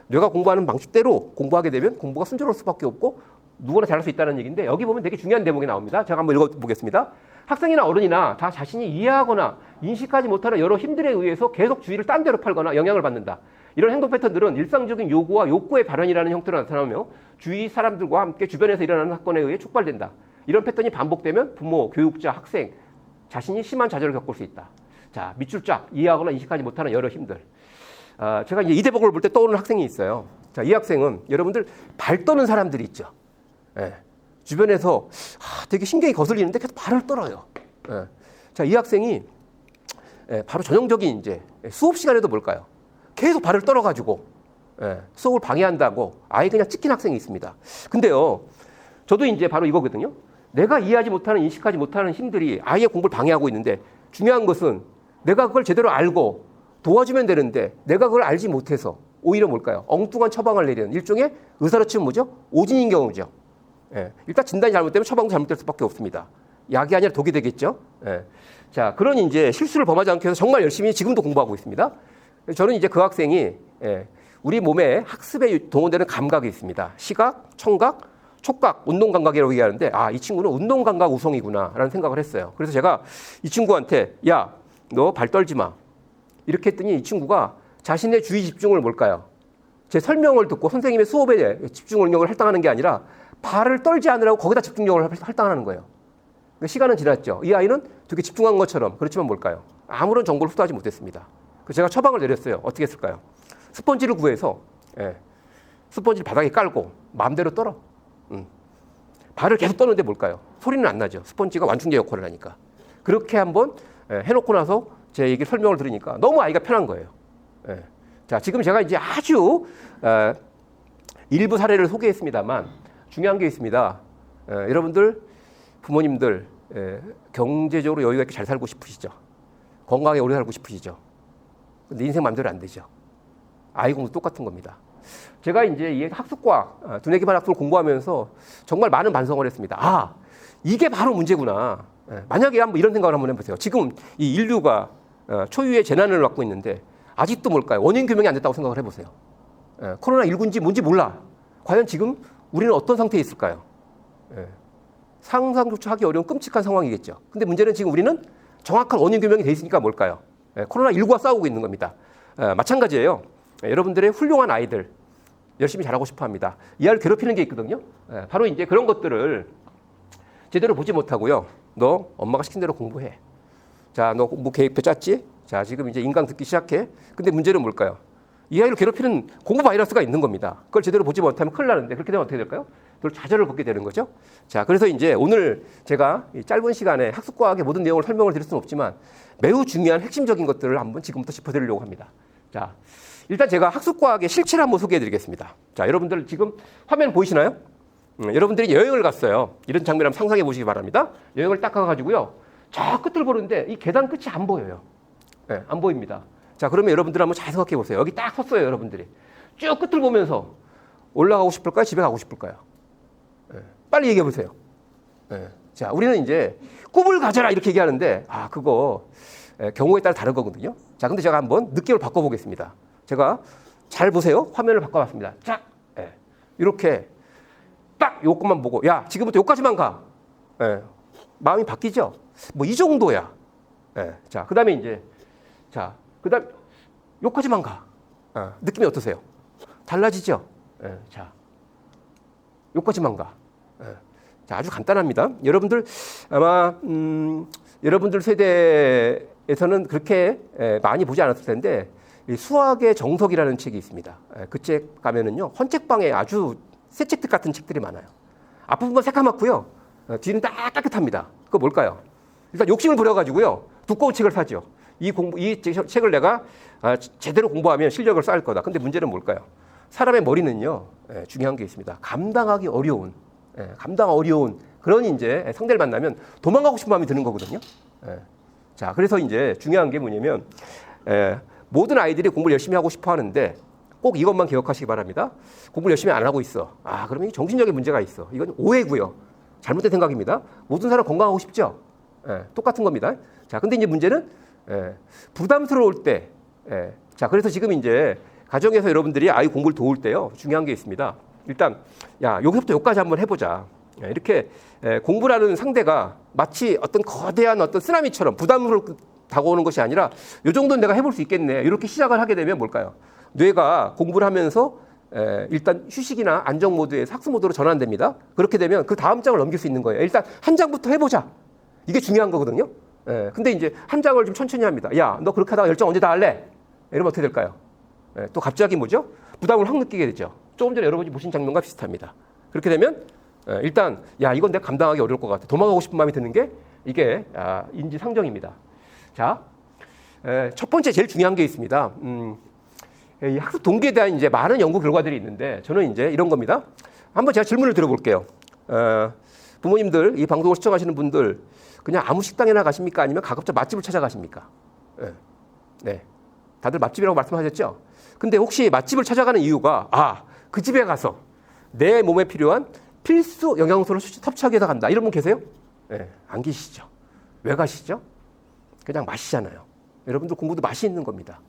Speaker 3: 뇌가 공부하는 방식대로 공부하게 되면 공부가 순조로울 수밖에 없고 누구나 잘할 수 있다는 얘기인데 여기 보면 되게 중요한 대목이 나옵니다. 제가 한번 읽어보겠습니다. 학생이나 어른이나 다 자신이 이해하거나 인식하지 못하는 여러 힘들에 의해서 계속 주의를 딴 데로 팔거나 영향을 받는다. 이런 행동 패턴들은 일상적인 요구와 욕구의 발현이라는 형태로 나타나며 주위 사람들과 함께 주변에서 일어나는 사건에 의해 촉발된다. 이런 패턴이 반복되면 부모, 교육자, 학생 자신이 심한 좌절을 겪을 수 있다. 자, 밑줄 쫙 이해하거나 인식하지 못하는 여러 힘들. 제가 이제 이 대목을 볼 때 떠오르는 학생이 있어요. 자, 이 학생은 여러분들 발 떠는 사람들이 있죠. 주변에서 되게 신경이 거슬리는데 계속 발을 떨어요. 자, 이 학생이 바로 전형적인 이제 수업 시간에도 뭘까요? 계속 발을 떨어가지고 수업을 방해한다고 아예 그냥 찍힌 학생이 있습니다. 근데요, 저도 이제 바로 이거거든요. 내가 이해하지 못하는, 인식하지 못하는 힘들이 아이의 공부를 방해하고 있는데 중요한 것은 내가 그걸 제대로 알고 도와주면 되는데 내가 그걸 알지 못해서 오히려 뭘까요? 엉뚱한 처방을 내리는 일종의 의사로 치면 뭐죠? 오진인 경우죠. 일단 진단이 잘못되면 처방도 잘못될 수밖에 없습니다. 약이 아니라 독이 되겠죠. 자, 그런 이제 실수를 범하지 않기 위해서 정말 열심히 지금도 공부하고 있습니다. 저는 이제 그 학생이 우리 몸에 학습에 동원되는 감각이 있습니다. 시각, 청각, 촉각, 운동 감각이라고 얘기하는데 이 친구는 운동 감각 우성이구나 라는 생각을 했어요. 그래서 제가 이 친구한테 야, 너 발 떨지 마 이렇게 했더니 이 친구가 자신의 주의 집중을 뭘까요? 제 설명을 듣고 선생님의 수업에 집중 능력을 할당하는 게 아니라 발을 떨지 않으라고 거기다 집중력을 할당하는 거예요. 시간은 지났죠. 이 아이는 되게 집중한 것처럼 그렇지만 뭘까요? 아무런 정보를 흡수하지 못했습니다. 그래서 제가 처방을 내렸어요. 어떻게 했을까요? 스펀지를 구해서 스펀지를 바닥에 깔고 마음대로 떨어. 발을 계속 떠는데 뭘까요? 소리는 안 나죠. 스펀지가 완충제 역할을 하니까. 그렇게 한번 해놓고 나서 제 얘기 설명을 들으니까 너무 아이가 편한 거예요. 자, 지금 제가 이제 아주 일부 사례를 소개했습니다만 중요한 게 있습니다. 여러분들 부모님들 경제적으로 여유가 있게 잘 살고 싶으시죠? 건강하게 오래 살고 싶으시죠? 근데 인생 마음대로 안 되죠. 아이 공부 똑같은 겁니다. 제가 이제 이 학습과학, 두뇌 기반 학습을 공부하면서 정말 많은 반성을 했습니다. 아, 이게 바로 문제구나. 만약에 한번 이런 생각을 한번 해보세요. 지금 이 인류가 초유의 재난을 맞고 있는데 아직도 뭘까요? 원인 규명이 안 됐다고 생각을 해보세요. 코로나19인지 뭔지 몰라. 과연 지금 우리는 어떤 상태에 있을까요? 상상조차 하기 어려운 끔찍한 상황이겠죠. 근데 문제는 지금 우리는 정확한 원인 규명이 돼 있으니까 뭘까요? 코로나19와 싸우고 있는 겁니다. 마찬가지예요. 여러분들의 훌륭한 아이들 열심히 잘하고 싶어 합니다. 이 아이를 괴롭히는 게 있거든요. 바로 이제 그런 것들을 제대로 보지 못하고요. 너 엄마가 시킨 대로 공부해. 자, 너 공부 계획표 짰지? 자, 지금 이제 인강 듣기 시작해. 근데 문제는 뭘까요? 이 아이를 괴롭히는 공부 바이러스가 있는 겁니다. 그걸 제대로 보지 못하면 큰일 나는데 그렇게 되면 어떻게 될까요? 그걸 좌절을 겪게 되는 거죠. 자, 그래서 이제 오늘 제가 이 짧은 시간에 학습과학의 모든 내용을 설명을 드릴 수는 없지만 매우 중요한 핵심적인 것들을 한번 지금부터 짚어드리려고 합니다. 자, 일단 제가 학습과학의 실체를 한번 소개해드리겠습니다. 자, 여러분들 지금 화면 보이시나요? 여러분들이 여행을 갔어요. 이런 장면 한번 상상해 보시기 바랍니다. 여행을 딱 가가지고요. 저 끝을 보는데 이 계단 끝이 안 보여요. 안 보입니다. 자, 그러면 여러분들 한번 잘 생각해 보세요. 여기 딱 섰어요, 여러분들이. 쭉 끝을 보면서 올라가고 싶을까요? 집에 가고 싶을까요? 빨리 얘기해 보세요. 자, 우리는 이제 꿈을 가져라 이렇게 얘기하는데 그거 경우에 따라 다른 거거든요. 자, 근데 제가 한번 느낌을 바꿔보겠습니다. 제가 잘 보세요. 화면을 바꿔봤습니다. 자, 이렇게 딱 요것만 보고 야, 지금부터 요까지만 가. 마음이 바뀌죠? 뭐 이 정도야. 자, 그 다음에 이제 자, 그 다음 요까지만 가. 느낌이 어떠세요? 달라지죠? 자, 요까지만 가. 자, 아주 간단합니다. 여러분들 아마 여러분들 세대에서는 그렇게 많이 보지 않았을 텐데 이 수학의 정석이라는 책이 있습니다. 그 책 가면은요 헌책방에 아주 새 책들 같은 책들이 많아요. 앞부분은 새까맣고요. 뒤는 딱 깨끗합니다. 그거 뭘까요? 일단 욕심을 부려가지고요 두꺼운 책을 사죠. 이 책을 내가 제대로 공부하면 실력을 쌓을 거다. 근데 문제는 뭘까요? 사람의 머리는요 중요한 게 있습니다. 감당하기 어려운 그런 이제 상대를 만나면 도망가고 싶은 마음이 드는 거거든요. 자, 그래서 이제 중요한 게 뭐냐면 모든 아이들이 공부를 열심히 하고 싶어 하는데 꼭 이것만 기억하시기 바랍니다. 공부를 열심히 안 하고 있어. 그러면 이 정신적인 문제가 있어. 이건 오해고요. 잘못된 생각입니다. 모든 사람 건강하고 싶죠? 똑같은 겁니다. 자, 근데 이제 문제는 부담스러울 때. 자, 그래서 지금 이제 가정에서 여러분들이 아이 공부를 도울 때요. 중요한 게 있습니다. 일단 야, 여기서부터 여기까지 한번 해보자. 이렇게 공부라는 상대가 마치 어떤 거대한 어떤 쓰나미처럼 부담스럽게 다가오는 것이 아니라 이 정도는 내가 해볼 수 있겠네. 이렇게 시작을 하게 되면 뭘까요? 뇌가 공부를 하면서 일단 휴식이나 안정 모드에서 학습 모드로 전환됩니다. 그렇게 되면 그 다음 장을 넘길 수 있는 거예요. 일단 한 장부터 해보자. 이게 중요한 거거든요. 근데 이제 한 장을 좀 천천히 합니다. 야, 너 그렇게 하다가 열정 언제 다 할래? 이러면 어떻게 될까요? 또 갑자기 뭐죠? 부담을 확 느끼게 되죠. 조금 전에 여러분이 보신 장면과 비슷합니다. 그렇게 되면 일단 야, 이건 내가 감당하기 어려울 것 같아. 도망가고 싶은 마음이 드는 게 이게 인지상정입니다. 자, 첫 번째 제일 중요한 게 있습니다. 이 학습 동기에 대한 이제 많은 연구 결과들이 있는데 저는 이제 이런 겁니다. 한번 제가 질문을 드려볼게요. 부모님들, 이 방송을 시청하시는 분들 그냥 아무 식당이나 가십니까? 아니면 가급적 맛집을 찾아가십니까? 네, 다들 맛집이라고 말씀하셨죠? 근데 혹시 맛집을 찾아가는 이유가 그 집에 가서 내 몸에 필요한 필수 영양소를 섭취하기 위해서 간다. 이런 분 계세요? 안 계시죠? 왜 가시죠? 그냥 맛이잖아요. 여러분들 공부도 맛이 있는 겁니다.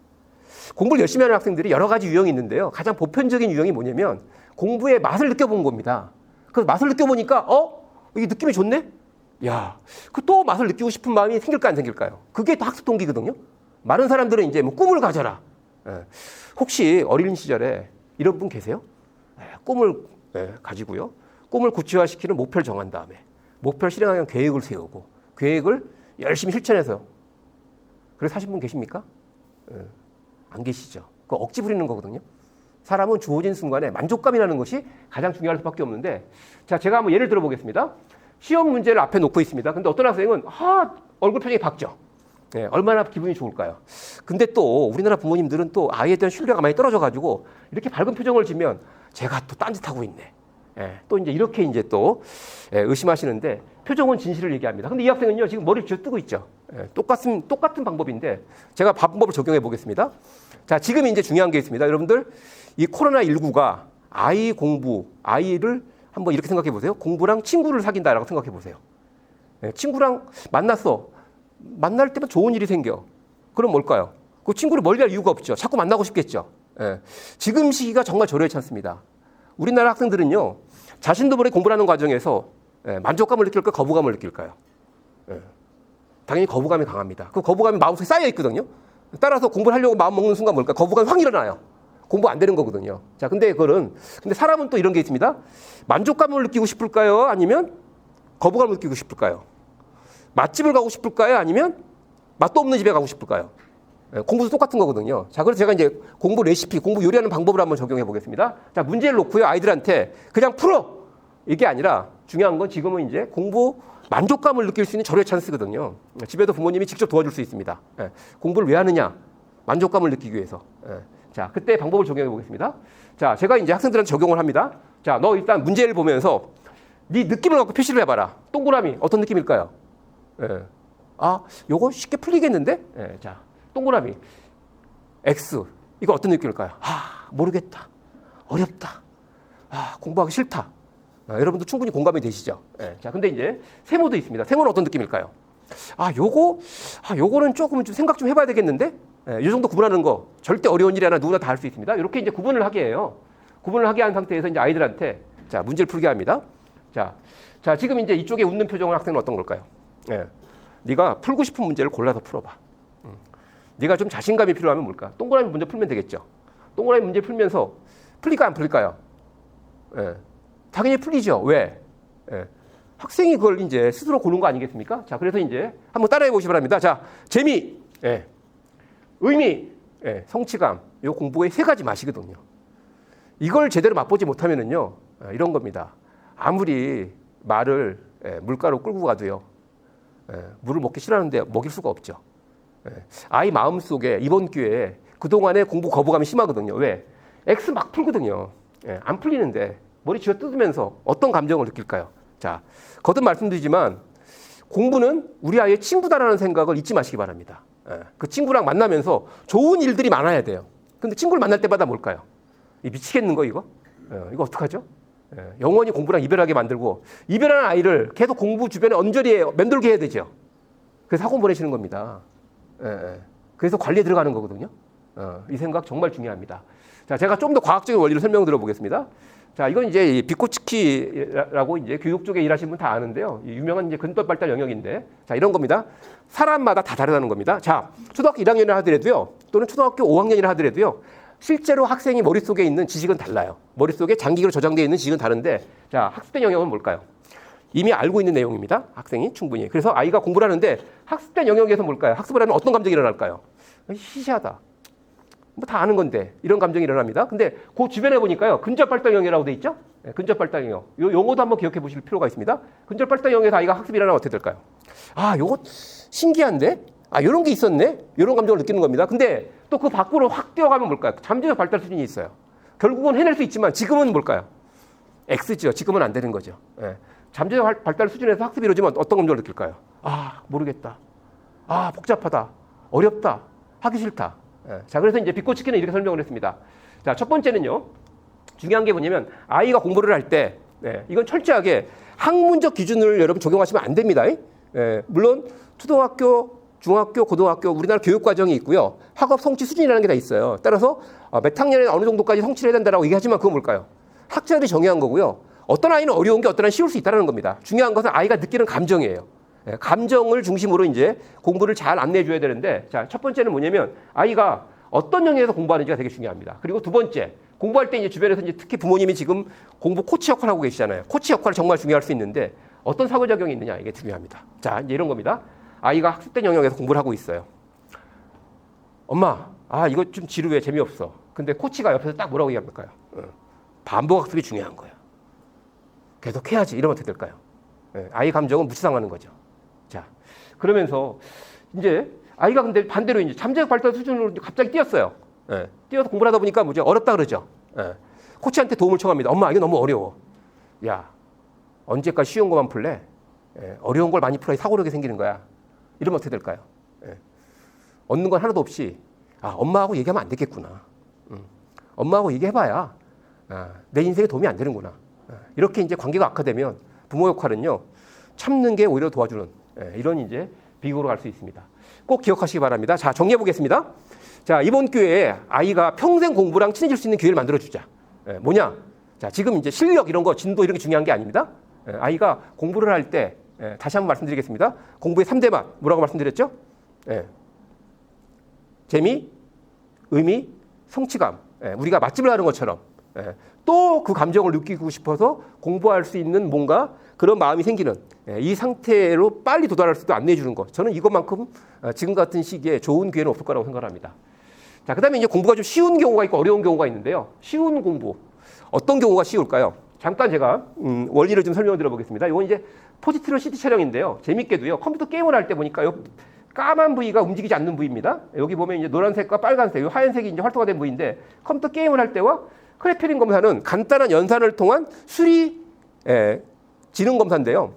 Speaker 3: 공부를 열심히 하는 학생들이 여러 가지 유형이 있는데요. 가장 보편적인 유형이 뭐냐면 공부의 맛을 느껴본 겁니다. 그 맛을 느껴보니까 이게 느낌이 좋네? 야, 그 또 맛을 느끼고 싶은 마음이 생길까 안 생길까요? 그게 또 학습 동기거든요. 많은 사람들은 이제 뭐 꿈을 가져라. 혹시 어린 시절에 이런 분 계세요? 꿈을 가지고요. 꿈을 구체화시키는 목표를 정한 다음에 목표를 실행하기 위한 계획을 세우고 계획을 열심히 실천해서 그래서 하신 분 계십니까? 안 계시죠. 그거 억지 부리는 거거든요. 사람은 주어진 순간에 만족감이라는 것이 가장 중요할 수밖에 없는데 자, 제가 한번 예를 들어 보겠습니다. 시험 문제를 앞에 놓고 있습니다. 근데 어떤 학생은 얼굴 표정이 밝죠. 얼마나 기분이 좋을까요? 근데 또 우리나라 부모님들은 또 아이에 대한 신뢰가 많이 떨어져가지고 이렇게 밝은 표정을 지면 제가 또 딴짓하고 있네. 또 이제 이렇게 이제 또 의심하시는데 표정은 진실을 얘기합니다. 근데 이 학생은요, 지금 머리를 쥐어뜨고 있죠. 똑같은 방법인데 제가 방법을 적용해 보겠습니다. 자, 지금 이제 중요한 게 있습니다. 여러분들, 이 코로나19가 아이를 한번 이렇게 생각해 보세요. 공부랑 친구를 사귄다라고 생각해 보세요. 친구랑 만났어. 만날 때만 좋은 일이 생겨. 그럼 뭘까요? 그 친구를 멀리 할 이유가 없죠. 자꾸 만나고 싶겠죠. 지금 시기가 정말 저로에 찬습니다. 우리나라 학생들은요, 자신도 모르게 공부를 하는 과정에서 만족감을 느낄까요? 거부감을 느낄까요? 당연히 거부감이 강합니다. 그 거부감이 마음속에 쌓여 있거든요. 따라서 공부를 하려고 마음 먹는 순간 뭘까요? 거부감이 확 일어나요. 공부 안 되는 거거든요. 자, 근데 사람은 또 이런 게 있습니다. 만족감을 느끼고 싶을까요? 아니면 거부감을 느끼고 싶을까요? 맛집을 가고 싶을까요? 아니면 맛도 없는 집에 가고 싶을까요? 공부도 똑같은 거거든요. 자, 그래서 제가 이제 공부 레시피, 공부 요리하는 방법을 한번 적용해 보겠습니다. 자, 문제를 놓고요, 아이들한테 그냥 풀어! 이게 아니라 중요한 건 지금은 이제 공부 만족감을 느낄 수 있는 절호의 찬스거든요. 집에도 부모님이 직접 도와줄 수 있습니다. 공부를 왜 하느냐? 만족감을 느끼기 위해서. 자, 그때 방법을 적용해 보겠습니다. 자, 제가 이제 학생들한테 적용을 합니다. 자, 너 일단 문제를 보면서 네 느낌을 갖고 표시를 해봐라. 동그라미 어떤 느낌일까요? 요거 쉽게 풀리겠는데? 자, 동그라미 X 이거 어떤 느낌일까요? 모르겠다. 어렵다. 공부하기 싫다. 여러분도 충분히 공감이 되시죠? 자, 근데 이제 세모도 있습니다. 세모는 어떤 느낌일까요? 요거는 조금 좀 생각 좀 해봐야 되겠는데? 이 정도 구분하는 거 절대 어려운 일이 아니라 누구나 다 할 수 있습니다. 이렇게 이제 구분을 하게 해요. 구분을 하게 한 상태에서 이제 아이들한테 자, 문제를 풀게 합니다. 자, 지금 이제 이쪽에 웃는 표정을 학생은 어떤 걸까요? 네가 풀고 싶은 문제를 골라서 풀어봐. 네가 좀 자신감이 필요하면 뭘까? 동그라미 문제 풀면 되겠죠. 동그라미 문제 풀면서 풀릴까요, 안 풀릴까요? 당연히 풀리죠. 왜? 학생이 그걸 이제 스스로 고른 거 아니겠습니까? 자, 그래서 이제 한번 따라해 보시기 바랍니다. 자, 재미, 의미, 성취감, 요 공부의 세 가지 맛이거든요. 이걸 제대로 맛보지 못하면은요, 이런 겁니다. 아무리 말을 물가로 끌고 가도요, 물을 먹기 싫어하는데 먹일 수가 없죠. 아이 마음속에 이번 기회에 그동안에 공부 거부감이 심하거든요. 왜? X 막 풀거든요. 안 풀리는데 머리 쥐어 뜯으면서 어떤 감정을 느낄까요? 자, 거듭 말씀드리지만 공부는 우리 아이의 친구다라는 생각을 잊지 마시기 바랍니다. 그 친구랑 만나면서 좋은 일들이 많아야 돼요. 근데 친구를 만날 때마다 뭘까요? 미치겠는 거 이거? 이거 어떡하죠? 영원히 공부랑 이별하게 만들고 이별하는 아이를 계속 공부 주변에 언저리에 맴돌게 해야 되죠. 그래서 학원 보내시는 겁니다. 그래서 관리에 들어가는 거거든요. 이 생각 정말 중요합니다. 자, 제가 좀 더 과학적인 원리를 설명드려 보겠습니다. 자, 이건 이제 비코츠키라고 이제 교육 쪽에 일하시는 분 다 아는데요. 유명한 이제 근법 발달 영역인데, 자, 이런 겁니다. 사람마다 다 다르다는 겁니다. 자, 초등학교 1학년이라 하더라도요, 또는 초등학교 5학년이라 하더라도요, 실제로 학생이 머릿속에 있는 지식은 달라요. 머릿속에 장기로 저장되어 있는 지식은 다른데, 자, 학습된 영역은 뭘까요? 이미 알고 있는 내용입니다. 학생이 충분히. 그래서 아이가 공부를 하는데 학습된 영역에서 뭘까요? 학습을 하면 어떤 감정이 일어날까요? 희시하다. 뭐 다 아는 건데 이런 감정이 일어납니다. 근데 그 주변에 보니까요, 근접 발달 영역이라고 돼 있죠? 근접 발달 영역. 요 용어도 한번 기억해 보실 필요가 있습니다. 근접 발달 영역에서 아이가 학습이 일어나면 어떻게 될까요? 요거 신기한데? 요런 게 있었네? 이런 감정을 느끼는 겁니다. 근데 또 그 밖으로 확 뛰어가면 뭘까요? 잠재적 발달 수준이 있어요. 결국은 해낼 수 있지만 지금은 뭘까요? X죠. 지금은 안 되는 거죠. 잠재적 발달 수준에서 학습이 이루어지면 어떤 감정을 느낄까요? 모르겠다. 복잡하다. 어렵다. 하기 싫다. 자, 그래서 이제 비코츠키는 이렇게 설명을 했습니다. 자, 첫 번째는요, 중요한 게 뭐냐면 아이가 공부를 할 때 이건 철저하게 학문적 기준을 여러분 적용하시면 안 됩니다. 물론 초등학교, 중학교, 고등학교 우리나라 교육 과정이 있고요, 학업 성취 수준이라는 게 다 있어요. 따라서 몇 학년에 어느 정도까지 성취를 해야 된다라고 얘기하지만 그건 뭘까요? 학자들이 정의한 거고요. 어떤 아이는 어려운 게 어떤 아이는 쉬울 수 있다는 겁니다. 중요한 것은 아이가 느끼는 감정이에요. 감정을 중심으로 이제 공부를 잘 안내해 줘야 되는데, 자, 첫 번째는 뭐냐면 아이가 어떤 영역에서 공부하는지가 되게 중요합니다. 그리고 두 번째, 공부할 때 이제 주변에서 이제 특히 부모님이 지금 공부 코치 역할을 하고 계시잖아요. 코치 역할이 정말 중요할 수 있는데 어떤 상호작용이 있느냐, 이게 중요합니다. 자, 이제 이런 겁니다. 아이가 학습된 영역에서 공부를 하고 있어요. 엄마, 이거 좀 지루해, 재미없어. 근데 코치가 옆에서 딱 뭐라고 얘기할까요? 반복 학습이 중요한 거예요. 계속 해야지. 이러면 어떻게 될까요? 아이 감정은 무시당하는 거죠. 자, 그러면서 이제 아이가 근데 반대로 이제 잠재적 발달 수준으로 갑자기 뛰었어요. 뛰어서 공부를 하다 보니까 뭐죠? 어렵다 그러죠. 코치한테 도움을 청합니다. 엄마, 이거 너무 어려워. 야, 언제까지 쉬운 것만 풀래? 어려운 걸 많이 풀어야 사고력이 생기는 거야. 이러면 어떻게 될까요? 얻는 건 하나도 없이 엄마하고 얘기하면 안 되겠구나. 엄마하고 얘기해봐야 내 인생에 도움이 안 되는구나. 이렇게 이제 관계가 악화되면 부모 역할은요, 참는 게 오히려 도와주는 이런 이제 비극으로 갈 수 있습니다. 꼭 기억하시기 바랍니다. 자, 정리해 보겠습니다. 자, 이번 기회에 아이가 평생 공부랑 친해질 수 있는 기회를 만들어 주자. 뭐냐? 자, 지금 이제 실력 이런 거, 진도 이런 게 중요한 게 아닙니다. 아이가 공부를 할 때 다시 한번 말씀드리겠습니다. 공부의 3대 맛 뭐라고 말씀드렸죠? 재미, 의미, 성취감. 우리가 맛집을 하는 것처럼 또 그 감정을 느끼고 싶어서 공부할 수 있는 뭔가 그런 마음이 생기는 이 상태로 빨리 도달할 수도 안내해 주는 것. 저는 이것만큼 지금 같은 시기에 좋은 기회는 없을 거라고 생각합니다. 자, 그다음에 이제 공부가 좀 쉬운 경우가 있고 어려운 경우가 있는데요. 쉬운 공부 어떤 경우가 쉬울까요? 잠깐 제가 원리를 좀 설명을 드려보겠습니다. 이건 이제 포지트론 CT 촬영인데요. 재밌게도요. 컴퓨터 게임을 할 때 보니까 요 까만 부위가 움직이지 않는 부위입니다. 여기 보면 이제 노란색과 빨간색, 하얀색이 이제 활성화된 부위인데 컴퓨터 게임을 할 때와 크레페린 검사는 간단한 연산을 통한 수리 지능 검사인데요.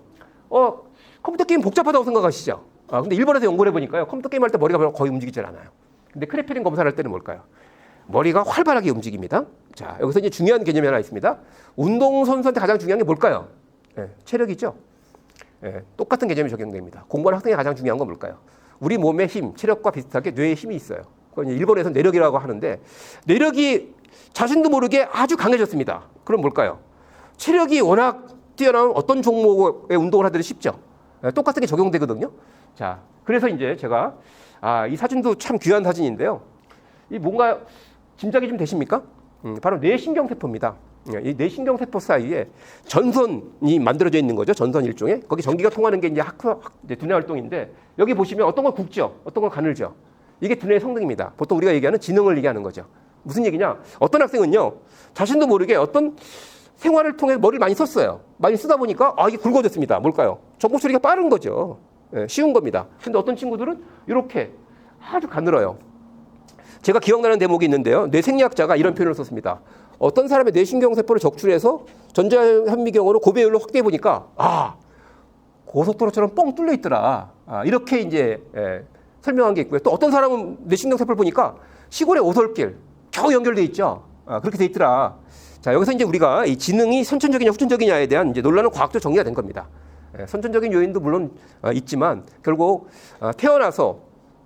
Speaker 3: 컴퓨터 게임 복잡하다고 생각하시죠? 근데 일본에서 연구를 해보니까요. 컴퓨터 게임 할 때 머리가 거의 움직이질 않아요. 근데 크레페린 검사를 할 때는 뭘까요? 머리가 활발하게 움직입니다. 자, 여기서 이제 중요한 개념이 하나 있습니다. 운동선수한테 가장 중요한 게 뭘까요? 체력이죠. 똑같은 개념이 적용됩니다. 공부하는 학생의 가장 중요한 건 뭘까요? 우리 몸의 힘, 체력과 비슷하게 뇌의 힘이 있어요. 그건 일본에서 내력이라고 하는데 내력이 자신도 모르게 아주 강해졌습니다. 그럼 뭘까요? 체력이 워낙 뛰어난 어떤 종목의 운동을 하더라도 쉽죠. 똑같은 게 적용되거든요. 자, 그래서 이제 제가 이 사진도 참 귀한 사진인데요. 이 뭔가 짐작이 좀 되십니까? 바로 뇌신경세포입니다. 이 뇌신경세포 사이에 전선이 만들어져 있는 거죠. 전선 일종의. 거기 전기가 통하는 게 이제 두뇌 활동인데 여기 보시면 어떤 건 굵죠. 어떤 건 가늘죠. 이게 두뇌의 성능입니다. 보통 우리가 얘기하는 지능을 얘기하는 거죠. 무슨 얘기냐? 어떤 학생은요. 자신도 모르게 어떤 생활을 통해 머리를 많이 썼어요. 많이 쓰다 보니까 이게 굵어졌습니다. 뭘까요? 전국 처리가 빠른 거죠. 쉬운 겁니다. 근데 어떤 친구들은 이렇게 아주 가늘어요. 제가 기억나는 대목이 있는데요. 뇌생리학자가 이런 표현을 썼습니다. 어떤 사람의 뇌신경세포를 적출해서 전자현미경으로 고배율로 확대해 보니까 고속도로처럼 뻥 뚫려 있더라. 이렇게 이제 설명한 게 있고요. 또 어떤 사람은 뇌신경세포를 보니까 시골의 오솔길 겨우 연결돼 있죠. 그렇게 돼 있더라. 자, 여기서 이제 우리가 이 지능이 선천적이냐 후천적이냐에 대한 이제 논란은 과학적으로 정리가 된 겁니다. 선천적인 요인도 물론 있지만 결국 태어나서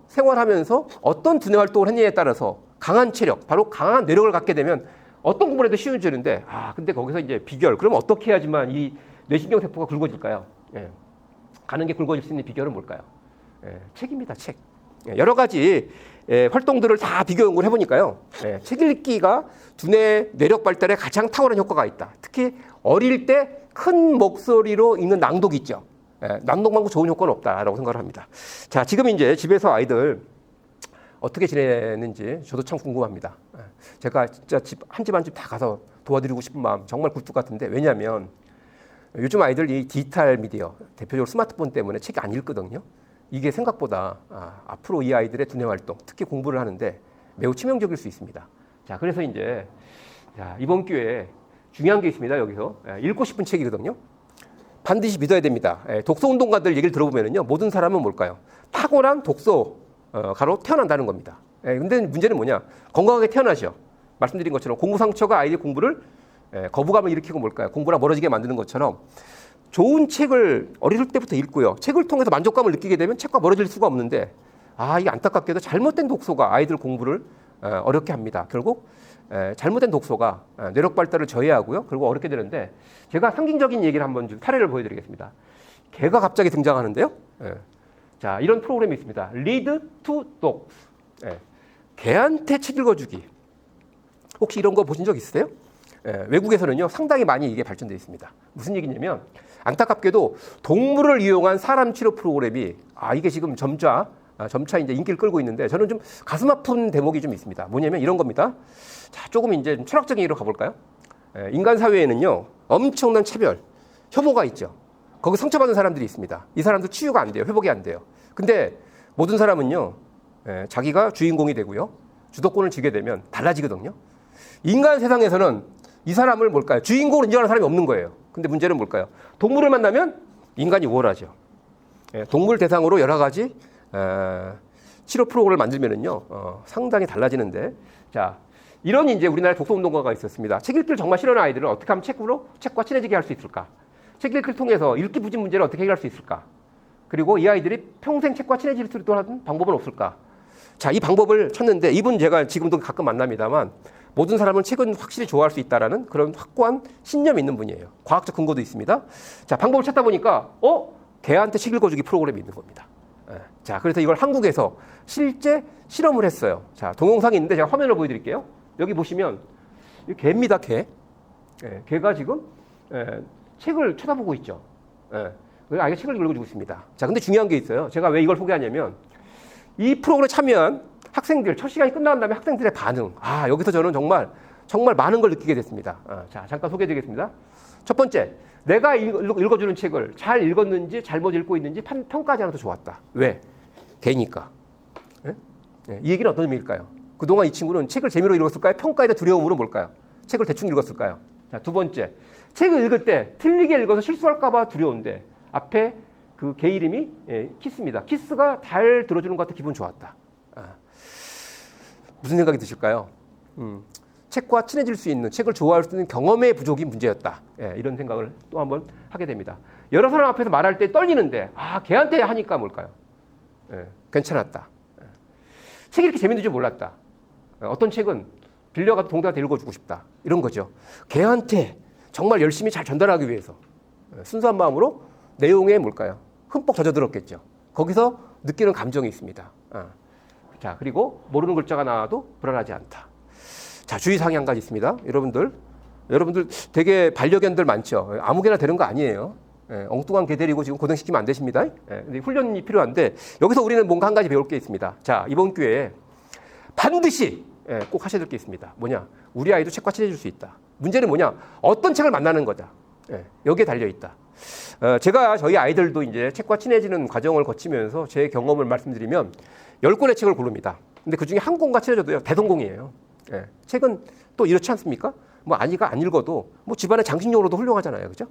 Speaker 3: 생활하면서 어떤 두뇌 활동을 했느냐에 따라서 강한 체력, 바로 강한 뇌력을 갖게 되면 어떤 공부를 해도 쉬워지는데 근데 거기서 이제 비결, 그럼 어떻게 해야지만 이 뇌신경세포가 굵어질까요? 가는 게 굵어질 수 있는 비결은 뭘까요? 책입니다, 책. 여러 가지 활동들을 다 비교 연구를 해보니까요. 책 읽기가 두뇌 뇌력 발달에 가장 탁월한 효과가 있다. 특히 어릴 때 큰 목소리로 읽는 낭독이 있죠. 낭독만큼 좋은 효과는 없다라고 생각을 합니다. 자, 지금 이제 집에서 아이들 어떻게 지내는지 저도 참 궁금합니다. 제가 진짜 한 집 한 집 다 가서 도와드리고 싶은 마음 정말 굴뚝 같은데, 왜냐하면 요즘 아이들 이 디지털 미디어, 대표적으로 스마트폰 때문에 책이 안 읽거든요. 이게 생각보다 앞으로 이 아이들의 두뇌 활동, 특히 공부를 하는데 매우 치명적일 수 있습니다. 자, 그래서 이제 이번 기회에 중요한 게 있습니다. 여기서 읽고 싶은 책이거든요. 반드시 믿어야 됩니다. 독서운동가들 얘기를 들어보면요, 모든 사람은 뭘까요? 탁월한 독서가로 태어난다는 겁니다. 근데 문제는 뭐냐? 건강하게 태어나죠. 말씀드린 것처럼 공부 상처가 아이의 공부를 거부감을 일으키고 뭘까요? 공부랑 멀어지게 만드는 것처럼 좋은 책을 어릴 때부터 읽고요. 책을 통해서 만족감을 느끼게 되면 책과 멀어질 수가 없는데 이게 안타깝게도 잘못된 독서가 아이들 공부를 어렵게 합니다. 결국 잘못된 독서가 뇌력 발달을 저해하고요. 그리고 어렵게 되는데, 제가 상징적인 얘기를 한번 좀 사례를 보여드리겠습니다. 개가 갑자기 등장하는데요. 자, 이런 프로그램이 있습니다. Read to Dogs. 개한테 책 읽어주기. 혹시 이런 거 보신 적 있으세요? 외국에서는요, 상당히 많이 이게 발전되어 있습니다. 무슨 얘기냐면, 안타깝게도 동물을 이용한 사람 치료 프로그램이 이게 지금 점차 이제 인기를 끌고 있는데, 저는 좀 가슴 아픈 대목이 좀 있습니다. 뭐냐면 이런 겁니다. 자, 조금 이제 철학적인 얘기로 가볼까요? 인간 사회에는요, 엄청난 차별, 혐오가 있죠. 거기 상처받은 사람들이 있습니다. 이 사람도 치유가 안 돼요. 회복이 안 돼요. 근데 모든 사람은요, 자기가 주인공이 되고요, 주도권을 쥐게 되면 달라지거든요. 인간 세상에서는 이 사람을 뭘까요? 주인공을 인정하는 사람이 없는 거예요. 근데 문제는 뭘까요? 동물을 만나면 인간이 우월하죠. 예, 동물 대상으로 여러 가지 치료 프로그램을 만들면은요, 상당히 달라지는데, 자, 이런 이제 우리나라에 독서운동가가 있었습니다. 책 읽기를 정말 싫어하는 아이들은 어떻게 하면 책과 친해지게 할 수 있을까? 책 읽기를 통해서 읽기 부진 문제를 어떻게 해결할 수 있을까? 그리고 이 아이들이 평생 책과 친해질 수 있도록 하는 방법은 없을까? 자, 이 방법을 찾는데 이분 제가 지금도 가끔 만납니다만 모든 사람은 책은 확실히 좋아할 수 있다라는 그런 확고한 신념이 있는 분이에요. 과학적 근거도 있습니다. 자, 방법을 찾다 보니까 개한테 책 읽어주기 프로그램이 있는 겁니다. 자, 그래서 이걸 한국에서 실제 실험을 했어요. 자, 동영상이 있는데 제가 화면을 보여드릴게요. 여기 보시면 이 개입니다, 개. 개가 지금 책을 쳐다보고 있죠. 아이가 책을 읽어주고 있습니다. 자, 근데 중요한 게 있어요. 제가 왜 이걸 소개하냐면 이 프로그램에 참여한 학생들, 첫 시간이 끝난 다음에 학생들의 반응. 여기서 저는 정말 많은 걸 느끼게 됐습니다. 자, 잠깐 소개해드리겠습니다. 첫 번째, 내가 읽어주는 책을 잘 읽었는지 잘못 읽고 있는지 평가하지 않아도 좋았다. 왜? 개니까. 이 얘기는 어떤 의미일까요? 그동안 이 친구는 책을 재미로 읽었을까요? 평가에 대한 두려움으로 뭘까요? 책을 대충 읽었을까요? 자, 두 번째, 책을 읽을 때 틀리게 읽어서 실수할까 봐 두려운데 앞에 그 개 이름이 키스입니다. 키스가 잘 들어주는 것 같아 기분 좋았다. 무슨 생각이 드실까요? 책과 친해질 수 있는, 책을 좋아할 수 있는 경험의 부족이 문제였다. 이런 생각을 또 한번 하게 됩니다. 여러 사람 앞에서 말할 때 떨리는데 걔한테 하니까 뭘까요? 괜찮았다. 책이 이렇게 재밌는 줄 몰랐다. 어떤 책은 빌려가도 동생한테 읽어주고 싶다. 이런 거죠. 걔한테 정말 열심히 잘 전달하기 위해서 순수한 마음으로 내용에 뭘까요? 흠뻑 젖어들었겠죠. 거기서 느끼는 감정이 있습니다. 자, 그리고 모르는 글자가 나와도 불안하지 않다. 자, 주의사항이 한 가지 있습니다. 여러분들 되게 반려견들 많죠. 아무개나 되는 거 아니에요. 엉뚱한 개 데리고 지금 고등시키면 안 되십니다. 근데 훈련이 필요한데 여기서 우리는 뭔가 한 가지 배울 게 있습니다. 자, 이번 기회에 반드시 꼭 하셔야 될 게 있습니다. 뭐냐? 우리 아이도 책과 친해질 수 있다. 문제는 뭐냐? 어떤 책을 만나는 거다. 여기에 달려 있다. 제가 저희 아이들도 이제 책과 친해지는 과정을 거치면서 제 경험을 말씀드리면 10권의 책을 고릅니다. 근데 그 중에 한 권과 친해져도요, 대성공이에요. 책은 또 이렇지 않습니까? 아이가 안 읽어도 집안의 장식용으로도 훌륭하잖아요. 그죠?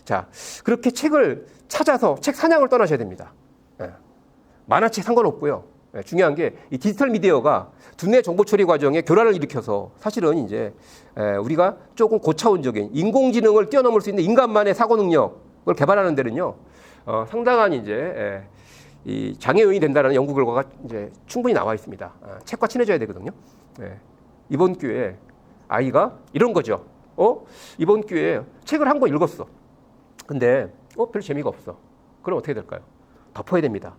Speaker 3: 자, 그렇게 책을 찾아서 책 사냥을 떠나셔야 됩니다. 만화책 상관없고요. 중요한 게 이 디지털 미디어가 두뇌 정보 처리 과정에 교란을 일으켜서 사실은 이제 우리가 조금 고차원적인 인공지능을 뛰어넘을 수 있는 인간만의 사고 능력을 개발하는 데는요, 상당한 이제 이 장애 요인이 된다는 연구 결과가 이제 충분히 나와 있습니다. 책과 친해져야 되거든요. 이번 기회에 아이가 이런 거죠. 이번 기회에 책을 한 권 읽었어. 근데 별 재미가 없어. 그럼 어떻게 될까요? 덮어야 됩니다.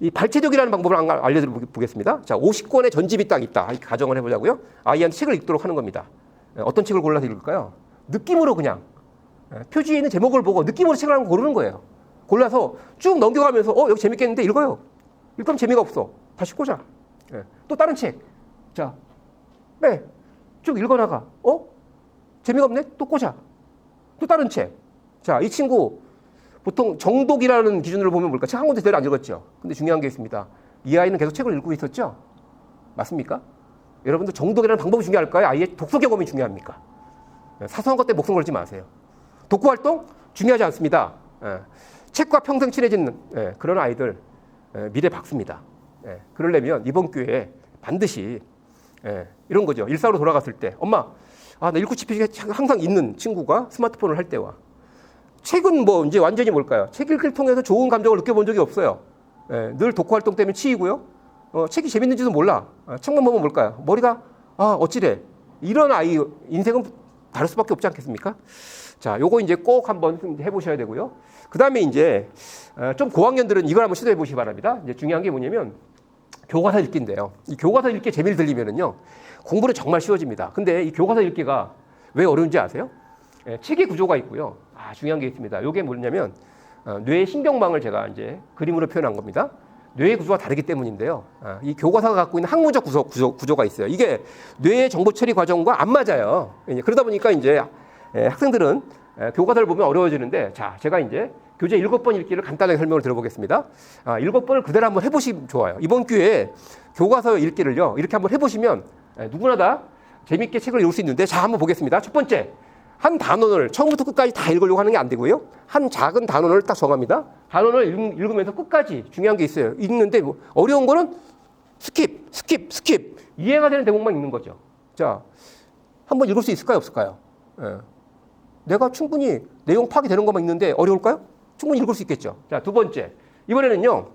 Speaker 3: 이 발췌독이라는 방법을 알려드리겠습니다. 자, 50권의 전집이 딱 있다. 이렇게 가정을 해보자고요. 아이한테 책을 읽도록 하는 겁니다. 어떤 책을 골라서 읽을까요? 느낌으로 그냥 표지에 있는 제목을 보고 느낌으로 책을 하나 고르는 거예요. 골라서 쭉 넘겨가면서 여기 재밌겠는데 읽어요. 읽으면 재미가 없어. 다시 꽂아. 또 다른 책. 자, 쭉 읽어나가. 재미가 없네? 또 꽂아. 또 다른 책. 자, 이 친구 보통 정독이라는 기준으로 보면 뭘까? 책 한 권도 제대로 안 읽었죠. 근데 중요한 게 있습니다. 이 아이는 계속 책을 읽고 있었죠? 맞습니까? 여러분들 정독이라는 방법이 중요할까요? 아이의 독서 경험이 중요합니까? 사소한 것 때문에 목숨 걸지 마세요. 독후 활동 중요하지 않습니다. 책과 평생 친해지는 그런 아이들 미래 박수입니다. 그러려면 이번 기회에 반드시 이런 거죠. 일상으로 돌아갔을 때 엄마, 나 읽고 싶은 게 항상 있는 친구가 스마트폰을 할 때와 책은 이제 완전히 뭘까요? 책 읽기를 통해서 좋은 감정을 느껴본 적이 없어요. 늘 독후 활동 때문에 치이고요. 책이 재밌는지도 몰라. 책만 보면 뭘까요? 머리가 어찌래. 이런 아이 인생은 다를 수밖에 없지 않겠습니까? 자, 요거 이제 꼭 한번 해보셔야 되고요. 그 다음에 이제 좀 고학년들은 이걸 한번 시도해 보시기 바랍니다. 이제 중요한 게 뭐냐면 교과서 읽기인데요. 이 교과서 읽기에 재미를 들리면은요, 공부는 정말 쉬워집니다. 근데 이 교과서 읽기가 왜 어려운지 아세요? 책의 구조가 있고요. 중요한 게 있습니다. 이게 뭐냐면 뇌의 신경망을 제가 이제 그림으로 표현한 겁니다. 뇌의 구조가 다르기 때문인데요. 이 교과서가 갖고 있는 학문적 구조가 있어요. 이게 뇌의 정보 처리 과정과 안 맞아요. 그러다 보니까 이제 학생들은 교과서를 보면 어려워지는데, 자, 제가 이제 교재 7번 읽기를 간단하게 설명을 들어보겠습니다. 7번을 그대로 한번 해보시면 좋아요. 이번 기회에 교과서 읽기를요, 이렇게 한번 해보시면 누구나 다 재밌게 책을 읽을 수 있는데, 자, 한번 보겠습니다. 첫 번째, 한 단원을 처음부터 끝까지 다 읽으려고 하는 게 안 되고요. 한 작은 단원을 딱 정합니다. 단원을 읽으면서 끝까지 중요한 게 있어요. 읽는데 뭐 어려운 거는 스킵. 이해가 되는 대목만 읽는 거죠. 자, 한번 읽을 수 있을까요? 없을까요? 예. 내가 충분히 내용 파악이 되는 것만 읽는데 어려울까요? 충분히 읽을 수 있겠죠. 자, 두 번째. 이번에는요.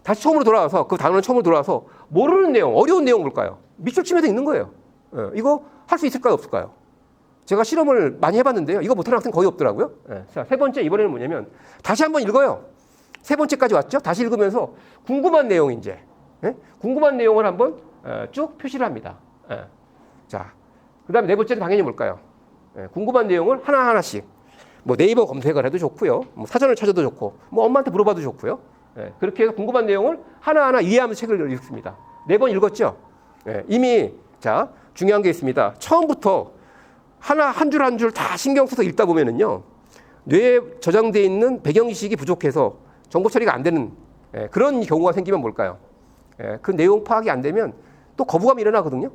Speaker 3: 다시 처음으로 돌아와서 그 단원은 처음으로 돌아와서 모르는 내용, 어려운 내용 볼까요? 밑줄 치면서 읽는 거예요. 예. 이거 할 수 있을까요? 없을까요? 제가 실험을 많이 해봤는데요. 이거 못하는 학생 거의 없더라고요. 예. 자, 세 번째 이번에는 뭐냐면 다시 한번 읽어요. 세 번째까지 왔죠. 다시 읽으면서 궁금한 내용 이제 궁금한 내용을 한번 쭉 표시를 합니다. 예. 자, 그다음에 네 번째는 당연히 뭘까요? 궁금한 내용을 하나하나씩 뭐 네이버 검색을 해도 좋고요. 뭐 사전을 찾아도 좋고 뭐 엄마한테 물어봐도 좋고요. 예. 그렇게 해서 궁금한 내용을 하나하나 이해하면서 책을 읽습니다. 네 번 읽었죠? 예. 이미 자 중요한 게 있습니다. 처음부터 한 줄 한 줄 다 신경 써서 읽다 보면은요. 뇌에 저장되어 있는 배경지식이 부족해서 정보 처리가 안 되는 그런 경우가 생기면 뭘까요? 그 내용 파악이 안 되면 또 거부감이 일어나거든요.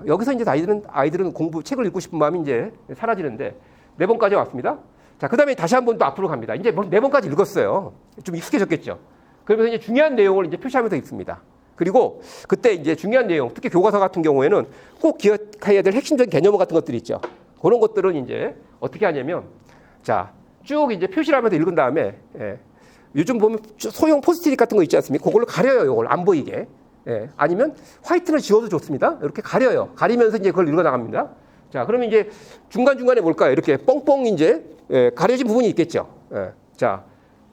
Speaker 3: 여기서 이제 아이들은 책을 읽고 싶은 마음이 이제 사라지는데 네 번까지 왔습니다. 자, 그 다음에 다시 한번 또 앞으로 갑니다. 이제 네 번까지 읽었어요. 좀 익숙해졌겠죠. 그러면서 이제 중요한 내용을 이제 표시하면서 읽습니다. 그리고 그때 이제 중요한 내용, 특히 교과서 같은 경우에는 꼭 기억해야 될 핵심적인 개념 같은 것들이 있죠. 그런 것들은 이제 어떻게 하냐면 자, 쭉 이제 표시를 하면서 읽은 다음에 요즘 보면 소형 포스트잇 같은 거 있지 않습니까? 그걸로 가려요. 이걸 안 보이게. 아니면 화이트를 지워도 좋습니다. 이렇게 가려요. 가리면서 이제 그걸 읽어 나갑니다. 자, 그러면 이제 중간중간에 뭘까요? 이렇게 뻥뻥 이제 가려진 부분이 있겠죠. 자,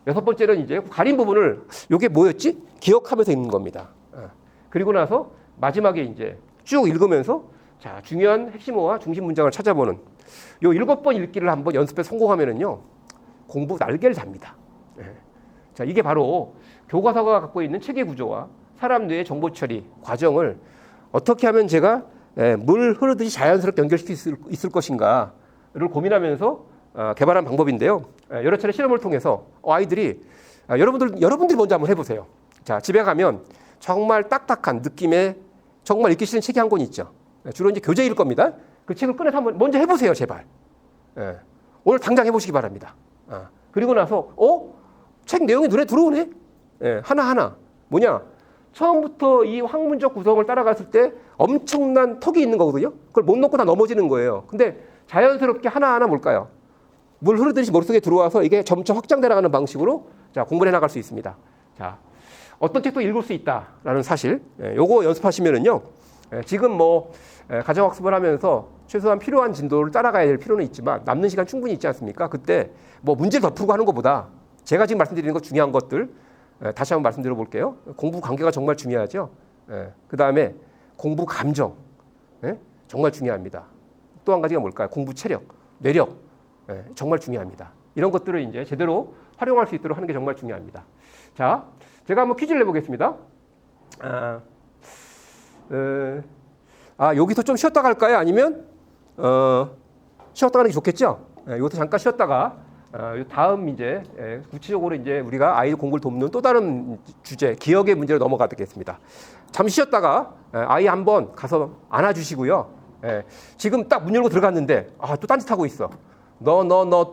Speaker 3: 여섯 번째는 이제 가린 부분을 이게 뭐였지? 기억하면서 읽는 겁니다. 그리고 나서 마지막에 이제 쭉 읽으면서 자, 중요한 핵심어와 중심 문장을 찾아보는 요 7번 읽기를 한번 연습해 성공하면은요. 공부 날개를 잡니다. 자, 이게 바로 교과서가 갖고 있는 체계 구조와 사람 뇌의 정보 처리 과정을 어떻게 하면 제가 물 흐르듯이 자연스럽게 연결시킬 수 있을 것인가를 고민하면서 개발한 방법인데요. 여러 차례 실험을 통해서 아이들이 여러분들이 먼저 한번 해보세요. 자, 집에 가면 정말 딱딱한 느낌의 정말 읽기 싫은 책이 한 권 있죠. 주로 이제 교재일 겁니다. 그 책을 꺼내서 한번 먼저 해보세요, 제발. 오늘 당장 해보시기 바랍니다. 그리고 나서 책 내용이 눈에 들어오네. 하나하나 뭐냐? 처음부터 이 학문적 구성을 따라갔을 때 엄청난 턱이 있는 거거든요. 그걸 못 놓고 다 넘어지는 거예요. 근데 자연스럽게 하나하나 뭘까요? 물 흐르듯이 머릿속에 들어와서 이게 점차 확장돼 나가는 방식으로 자, 공부를 해나갈 수 있습니다. 자, 어떤 책도 읽을 수 있다라는 사실, 요거 연습하시면은요, 지금 뭐 가정학습을 하면서 최소한 필요한 진도를 따라가야 될 필요는 있지만 남는 시간 충분히 있지 않습니까? 그때 뭐 문제를 더 풀고 하는 것보다 제가 지금 말씀드리는 것 중요한 것들 다시 한번 말씀드려 볼게요. 공부 관계가 정말 중요하죠. 그 다음에 공부 감정 정말 중요합니다. 또 한 가지가 뭘까요? 공부 체력, 뇌력 정말 중요합니다. 이런 것들을 이제 제대로 활용할 수 있도록 하는 게 정말 중요합니다. 자, 제가 한번 퀴즈를 내보겠습니다. 여기서 좀 쉬었다 갈까요? 아니면 쉬었다 가는 게 좋겠죠? 이것도 잠깐 쉬었다가 다음 이제 구체적으로 이제 우리가 아이 공부를 돕는 또 다른 주제 기억의 문제로 넘어가겠습니다. 잠시 쉬었다가 아이 한번 가서 안아주시고요. 지금 딱 문 열고 들어갔는데 또 딴짓하고 있어. 너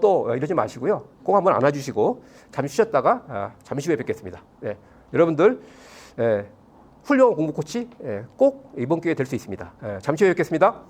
Speaker 3: 또 이러지 마시고요. 꼭 한번 안아주시고 잠시 쉬었다가 잠시 후에 뵙겠습니다. 여러분들 훌륭한 공부 코치 꼭 이번 기회에 될 수 있습니다. 잠시 후에 뵙겠습니다.